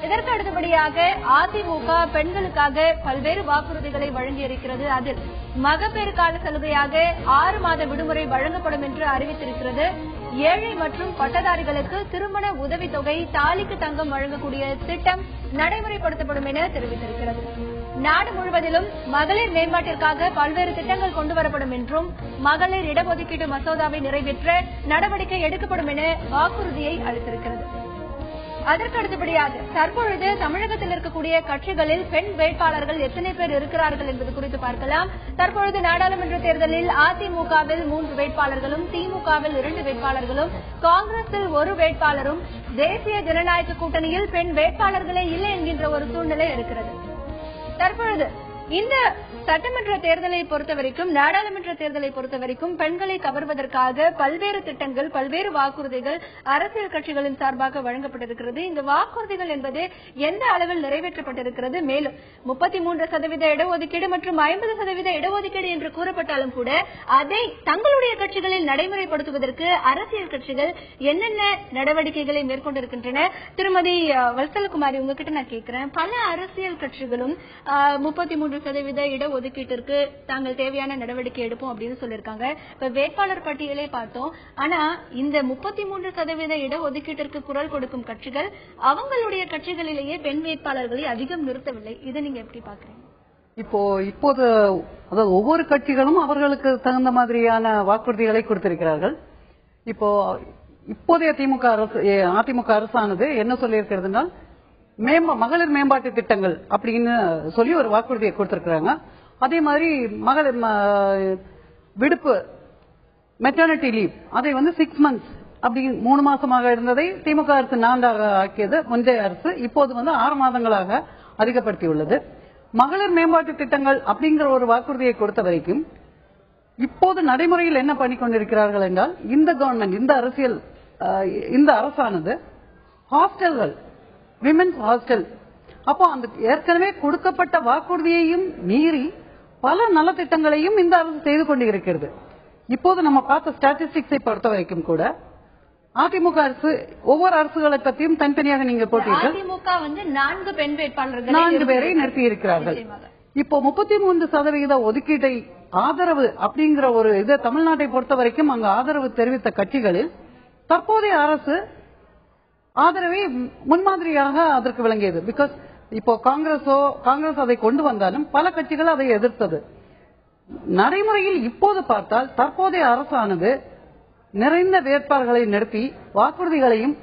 இதற்கு அடுத்தபடியாக அதிமுக பெண்களுக்காக பல்வேறு வாக்குறுதிகளை வழங்கியிருக்கிறது. அதில் மகப்பேறு கால சலுகையாக 6 மாத விடுமுறை வழங்கப்படும் என்று அறிவித்திருக்கிறது. ஏழை மற்றும் பட்டதாரிகளுக்கு திருமண உதவித்தொகை, தாலிக்கு தங்கம் வழங்கக்கூடிய திட்டம் நடைமுறைப்படுத்தப்படும் என தெரிவித்திருக்கிறது. நாடு முழுவதிலும் மகளிர் மேம்பாட்டிற்காக பல்வேறு திட்டங்கள் கொண்டுவரப்படும் என்றும், மகளிர் இடஒதுக்கீடு மசோதாவை நிறைவேற்ற நடவடிக்கை எடுக்கப்படும் என வாக்குறுதியை அளித்திருக்கிறது. அதற்கு அடுத்தபடியாக தற்பொழுது தமிழகத்தில் இருக்கக்கூடிய கட்சிகளில் பெண் வேட்பாளர்கள் எத்தனை பேர் இருக்கிறார்கள் என்பது குறித்து பார்க்கலாம். தற்பொழுது நாடாளுமன்ற தேர்தலில் அதிமுகவில் 3 வேட்பாளர்களும், திமுகவில் 2 வேட்பாளர்களும், காங்கிரஸில் 1 வேட்பாளரும், தேசிய ஜனநாயக கூட்டணியில் பெண் வேட்பாளர்களே இல்லை என்கின்ற ஒரு சூழ்நிலை இருக்கிறது. தற்பொழுது இந்த சட்டமன்ற தேர்தலை பொறுத்தவரைக்கும், நாடாளுமன்ற தேர்தலை பொறுத்தவரைக்கும் பெண்களை கவர்வதற்காக பல்வேறு திட்டங்கள், பல்வேறு வாக்குறுதிகள் அரசியல் கட்சிகளின் சார்பாக வழங்கப்பட்டிருக்கிறது. இந்த வாக்குறுதிகள் என்பது எந்த அளவில் நிறைவேற்றப்பட்டிருக்கிறது, மேலும் 33% இடஒதுக்கீடு மற்றும் 50% இடஒதுக்கீடு என்று கூறப்பட்டாலும் கூட அதை தங்களுடைய கட்சிகளில் நடைமுறைப்படுத்துவதற்கு அரசியல் கட்சிகள் என்னென்ன நடவடிக்கைகளை மேற்கொண்டிருக்கின்றன? திருமதி வத்சலகுமாரி, உங்ககிட்ட நான் கேட்கிறேன். பல அரசியல் கட்சிகளும் 33% ஒதுக்கீட்டிற்கு தாங்கள் தேவையான நடவடிக்கை எடுப்போம் அப்படின்னு சொல்லிருக்காங்க. இப்ப வேட்பாளர் பட்டியலை பார்த்தோம். ஆனா இந்த 33% இடஒதுக்கீட்டிற்கு குரல் கொடுக்கும் கட்சிகள் அவங்களுடைய கட்சிகளிலேயே பெண் வேட்பாளர்களை அதிகம் நிறுத்தவில்லை. இதை நீங்க எப்படி பாக்குறீங்க? இப்போது அதாவது ஒவ்வொரு கட்சிகளும் அவர்களுக்கு தகுந்த மாதிரியான வாக்குறுதிகளை கொடுத்திருக்கிறார்கள். இப்போதைய அதிமுக அரசானது என்ன சொல்லியிருக்கிறதுனா, மகளிர் மேம்பாட்டு திட்டங்கள் அப்படின்னு சொல்லி ஒரு வாக்குறுதியை கொடுத்திருக்கிறாங்க. அதே மாதிரி மகளிர் விடுப்பு, மெட்டர்னிட்டி லீவ், அதை 6 months அப்படி 3 மாசமாக இருந்ததை திமுக அரசு 4 ஆக்கியது முந்தைய அரசு. இப்போது 6 மாதங்களாக அதிகப்படுத்தியுள்ளது. மகளிர் மேம்பாட்டு திட்டங்கள் அப்படிங்கிற ஒரு வாக்குறுதியை கொடுத்த வரைக்கும் இப்போது நடைமுறையில் என்ன பண்ணி கொண்டிருக்கிறார்கள் என்றால், இந்த கவர்மெண்ட், இந்த அரசானது ஹாஸ்டல்கள், விமென்ஸ் ஹாஸ்டல், அப்போ அந்த ஏற்கனவே கொடுக்கப்பட்ட வாக்குறுதியையும் மீறி பல நலத்திட்டங்களையும் இந்த அரசு செய்து கொண்டிருக்கிறது. இப்போது நம்ம பார்த்த ஸ்டாட்டிஸ்டிக்ஸை பொறுத்த வரைக்கும் கூட அதிமுக அரசு ஒவ்வொரு அரசுகளை பற்றியும் தனித்தனியாக நீங்க போட்டீர்கள். அதிமுக 4 பெண் வேட்பாளர்கள் 4 பேரை நிறுத்தி இருக்கிறார்கள். இப்போ 33% ஒதுக்கீட்டை ஆதரவு அப்படிங்கிற ஒரு இது தமிழ்நாட்டை பொறுத்த வரைக்கும் அங்கு ஆதரவு தெரிவித்த கட்சிகளில் தற்போதைய அரசு ஆதரவை முன்மாதிரியாக அதற்கு விளங்கியது. பிகாஸ் இப்போ காங்கிரஸ் அதை கொண்டு வந்தாலும் பல கட்சிகள் அதை எதிர்த்தது. நடைமுறையில் இப்போது பார்த்தால் தற்போதைய அரசானது நிறைந்த வேட்பாளர்களை நிறுத்தி வாக்குறுதிகளையும்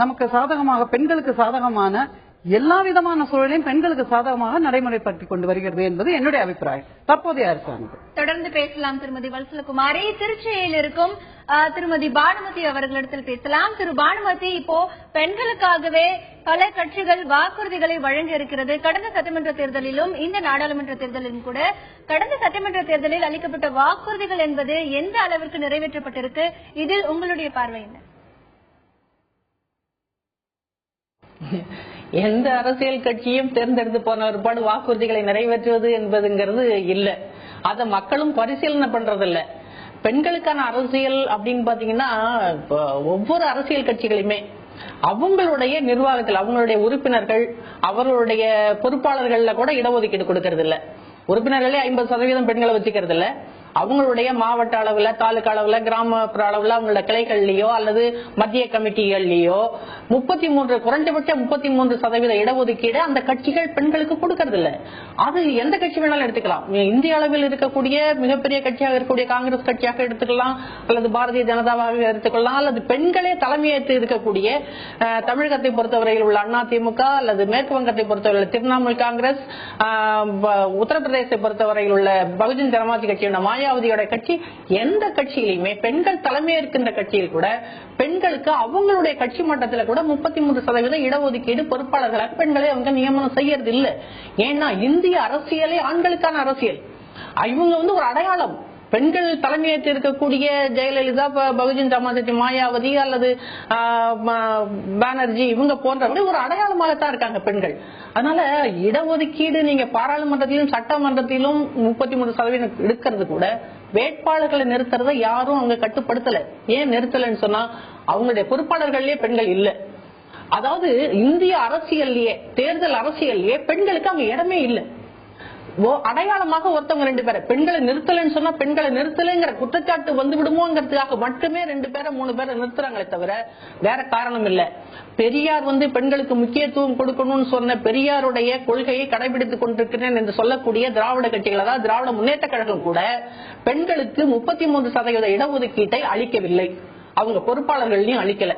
நமக்கு சாதகமாக, பெண்களுக்கு சாதகமான எல்லா விதமான சூழலையும் பெண்களுக்கு சாதகமாக நடைமுறைப்படுத்திக் கொண்டு வருகிறது என்பது என்னுடைய அபிப்பிராயம். தற்போதைய அரசானது. தொடர்ந்து பேசலாம் திருமதி வல்சலகுமாரி. திருச்சியில் இருக்கும் திருமதி பானுமதி அவர்களிடத்தில் பேசலாம். திரு பானுமதி, இப்போ பெண்களுக்காகவே பல கட்சிகள் வாக்குறுதிகளை வழங்கி இருக்கிறது. கடந்த சட்டமன்ற தேர்தலிலும் இந்த நாடாளுமன்ற தேர்தலிலும் கூட கடந்த சட்டமன்ற தேர்தலில் அளிக்கப்பட்ட வாக்குறுதிகள் என்பது எந்த அளவிற்கு நிறைவேற்றப்பட்டிருக்கு? இதில் உங்களுடைய பார்வை என்ன? எந்த அரசியல் கட்சியும் தேர்ந்தெடுத்து போன ஒருபாடு வாக்குறுதிகளை நிறைவேற்றுவது என்பதுங்கிறது இல்ல. அத மக்களும் பரிசீலனை பண்றது இல்ல. பெண்களுக்கான அரசியல் அப்படின்னு பாத்தீங்கன்னா ஒவ்வொரு அரசியல் கட்சிகளுமே அவங்களுடைய நிர்வாகத்தில் அவங்களுடைய உறுப்பினர்கள், அவர்களுடைய பொறுப்பாளர்கள்ல கூட இடஒதுக்கீடு கொடுக்கறது இல்ல. உறுப்பினர்களே 50% பெண்களை வச்சுக்கிறது இல்ல. அவங்களுடைய மாவட்ட அளவுல, தாலுகா அளவுல, கிராமப்புற அளவுல அவங்களோட கிளைகள்லயோ அல்லது மத்திய கமிட்டிகள்லயோ 33 குறைஞ்சபட்ச 33% இடஒதுக்கீடு அந்த கட்சிகள் பெண்களுக்கு கொடுக்கறது இல்ல. அது எந்த கட்சி வேணாலும் எடுத்துக்கலாம். இந்திய அளவில் இருக்கக்கூடிய மிகப்பெரிய கட்சியாக இருக்கக்கூடிய காங்கிரஸ் கட்சியாக எடுத்துக்கலாம், அல்லது பாரதிய ஜனதாவாக எடுத்துக்கலாம், அல்லது பெண்களே தலைமையேற்று இருக்கக்கூடிய தமிழகத்தை பொறுத்தவரையில் உள்ள அதிமுக, அல்லது மேற்கு வங்கத்தை பொறுத்தவரையில் திரிணாமுல் காங்கிரஸ், உத்தரப்பிரதேசத்தை பொறுத்தவரையில் உள்ள பகுஜன் சமாஜ் கட்சியான மாயாவதியோட கட்சி, எந்த கட்சியிலுமே பெண்கள் தலைமையேற்கின்ற கட்சியில் கூட பெண்களுக்கு அவங்களுடைய கட்சி மட்டத்தில் கூட 33% இடஒதுக்கீடு பொறுப்பாளர்களாக பெண்களை அவங்க நியமனம் செய்யறது இல்லை. ஏன்னா இந்திய அரசியலே ஆண்களுக்கான அரசியல். இவங்க ஒரு அடையாளம். பெண்கள் தலைமையேற்று இருக்கக்கூடிய ஜெயலலிதா, பகுஜன் சமாஜ் மாயாவதி அல்லது பானர்ஜி, இவங்க போன்றவங்க ஒரு அடையாளமாகத்தான் இருக்காங்க பெண்கள். அதனால இடஒதுக்கீடு நீங்க பாராளுமன்றத்திலும் சட்டமன்றத்திலும் 33% எடுக்கிறது கூட வேட்பாளர்களை நிறுத்துறத யாரும் அவங்க கட்டுப்படுத்தல. ஏன் நிறுத்தலன்னு சொன்னா அவங்களுடைய பொறுப்பாளர்களே பெண்கள் இல்ல. அதாவது இந்திய அரசியல்லையே, தேர்தல் அரசியல்லையே பெண்களுக்கு அங்க இடமே இல்லை. அடையாளமாக ஒருத்தவங்க 2 பேரை பெண்களை நிறுத்தலன்னு சொன்னா பெண்களை நிறுத்தலைங்கிற குற்றச்சாட்டு வந்து விடுமோங்கிறதுக்காக மட்டுமே 2 பேரை 3 பேரை நிறுத்துறாங்களே தவிர வேற காரணம் இல்ல. பெரியார் பெண்களுக்கு முக்கியத்துவம் கொடுக்கணும்னு சொன்ன பெரியாருடைய கொள்கையை கடைபிடித்துக் கொண்டிருக்கிறேன் என்று சொல்லக்கூடிய திராவிட கட்சிகள், அதாவது திராவிட முன்னேற்ற கழகம் கூட பெண்களுக்கு 33% இடஒதுக்கீட்டை அளிக்கவில்லை. அவங்க பொறுப்பாளர்களையும் அளிக்கல.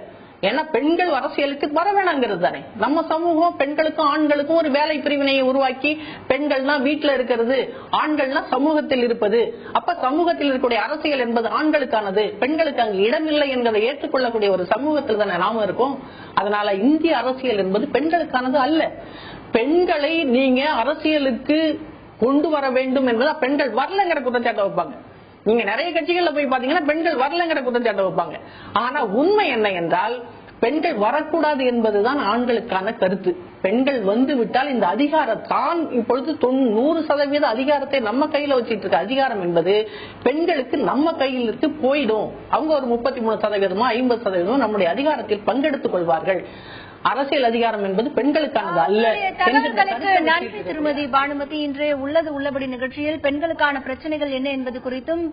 ஏன்னா பெண்கள் அரசியலுக்கு வர வேணாங்கிறது தானே. நம்ம சமூகம் பெண்களுக்கும் ஆண்களுக்கும் ஒரு வேலை பிரிவினையை உருவாக்கி பெண்கள்னா வீட்டுல இருக்கிறது, ஆண்கள்னா சமூகத்தில் இருப்பது, அப்ப சமூகத்தில் இருக்கக்கூடிய அரசியல் என்பது ஆண்களுக்கானது, பெண்களுக்கு அங்கு இடமில்லை என்பதை ஏற்றுக்கொள்ளக்கூடிய ஒரு சமூகத்தில் தானே நாம இருக்கோம். அதனால இந்திய அரசியல் என்பது பெண்களுக்கானது அல்ல. பெண்களை நீங்க அரசியலுக்கு கொண்டு வர வேண்டும் என்பதா பெண்கள் வரலங்கிற குற்றச்சாட்டை வைப்பாங்க. நீங்க நிறைய கட்சிகள்ல போய் பாத்தீங்கன்னா பெண்கள் வரலங்கிற குற்றச்சாட்டை வைப்பாங்க. ஆனா உண்மை என்ன என்றால் பெண்கள் வரக்கூடாது என்பதுதான் ஆண்களுக்கான கருத்து. பெண்கள் வந்து விட்டால் இந்த அதிகாரம் தான் இப்பொழுது 100% அதிகாரத்தை நம்ம கையில வச்சிட்டு இருக்க அதிகாரம் என்பது பெண்களுக்கு நம்ம கையில் இருக்கு போயிடும். அவங்க ஒரு 33% 50% நம்முடைய அதிகாரத்தில் பங்கெடுத்துக் கொள்வார்கள். அரசியல் அதிகாரம் என்பது பெண்களுக்கானது அல்ல. தகவல்களுக்கு நன்றி திருமதி பானுமதி. இன்றைய உள்ளது உள்ளபடி நிகழ்ச்சியில் பெண்களுக்கான பிரச்சனைகள் என்ன என்பது குறித்தும்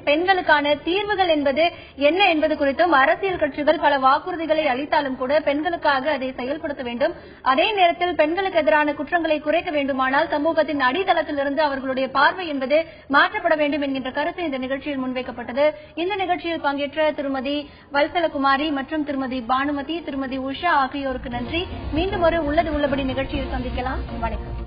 பெண்களுக்கான தீர்வுகள் என்பது என்ன என்பது குறித்தும் அரசியல் கட்சிகள் பல வாக்குறுதிகளை அளித்தாலும் கூட பெண்களுக்காக அதை செயல்படுத்த வேண்டும். அதே நேரத்தில் பெண்களுக்கு எதிரான குற்றங்களை குறைக்க வேண்டுமானால் சமூகத்தின் அடித்தளத்திலிருந்து அவர்களுடைய பார்வை என்பது மாற்றப்பட வேண்டும் என்கின்ற கருத்து இந்த நிகழ்ச்சியில் முன்வைக்கப்பட்டது. இந்த நிகழ்ச்சியில் பங்கேற்ற திருமதி வல்சலகுமாரி மற்றும் திருமதி பானுமதி, திருமதி உஷா ஆகியோருக்கு நன்றி. மீண்டும் ஒரு உள்ளது உள்ளபடி நிகழ்ச்சியில் சந்திக்கலாம். வணக்கம்.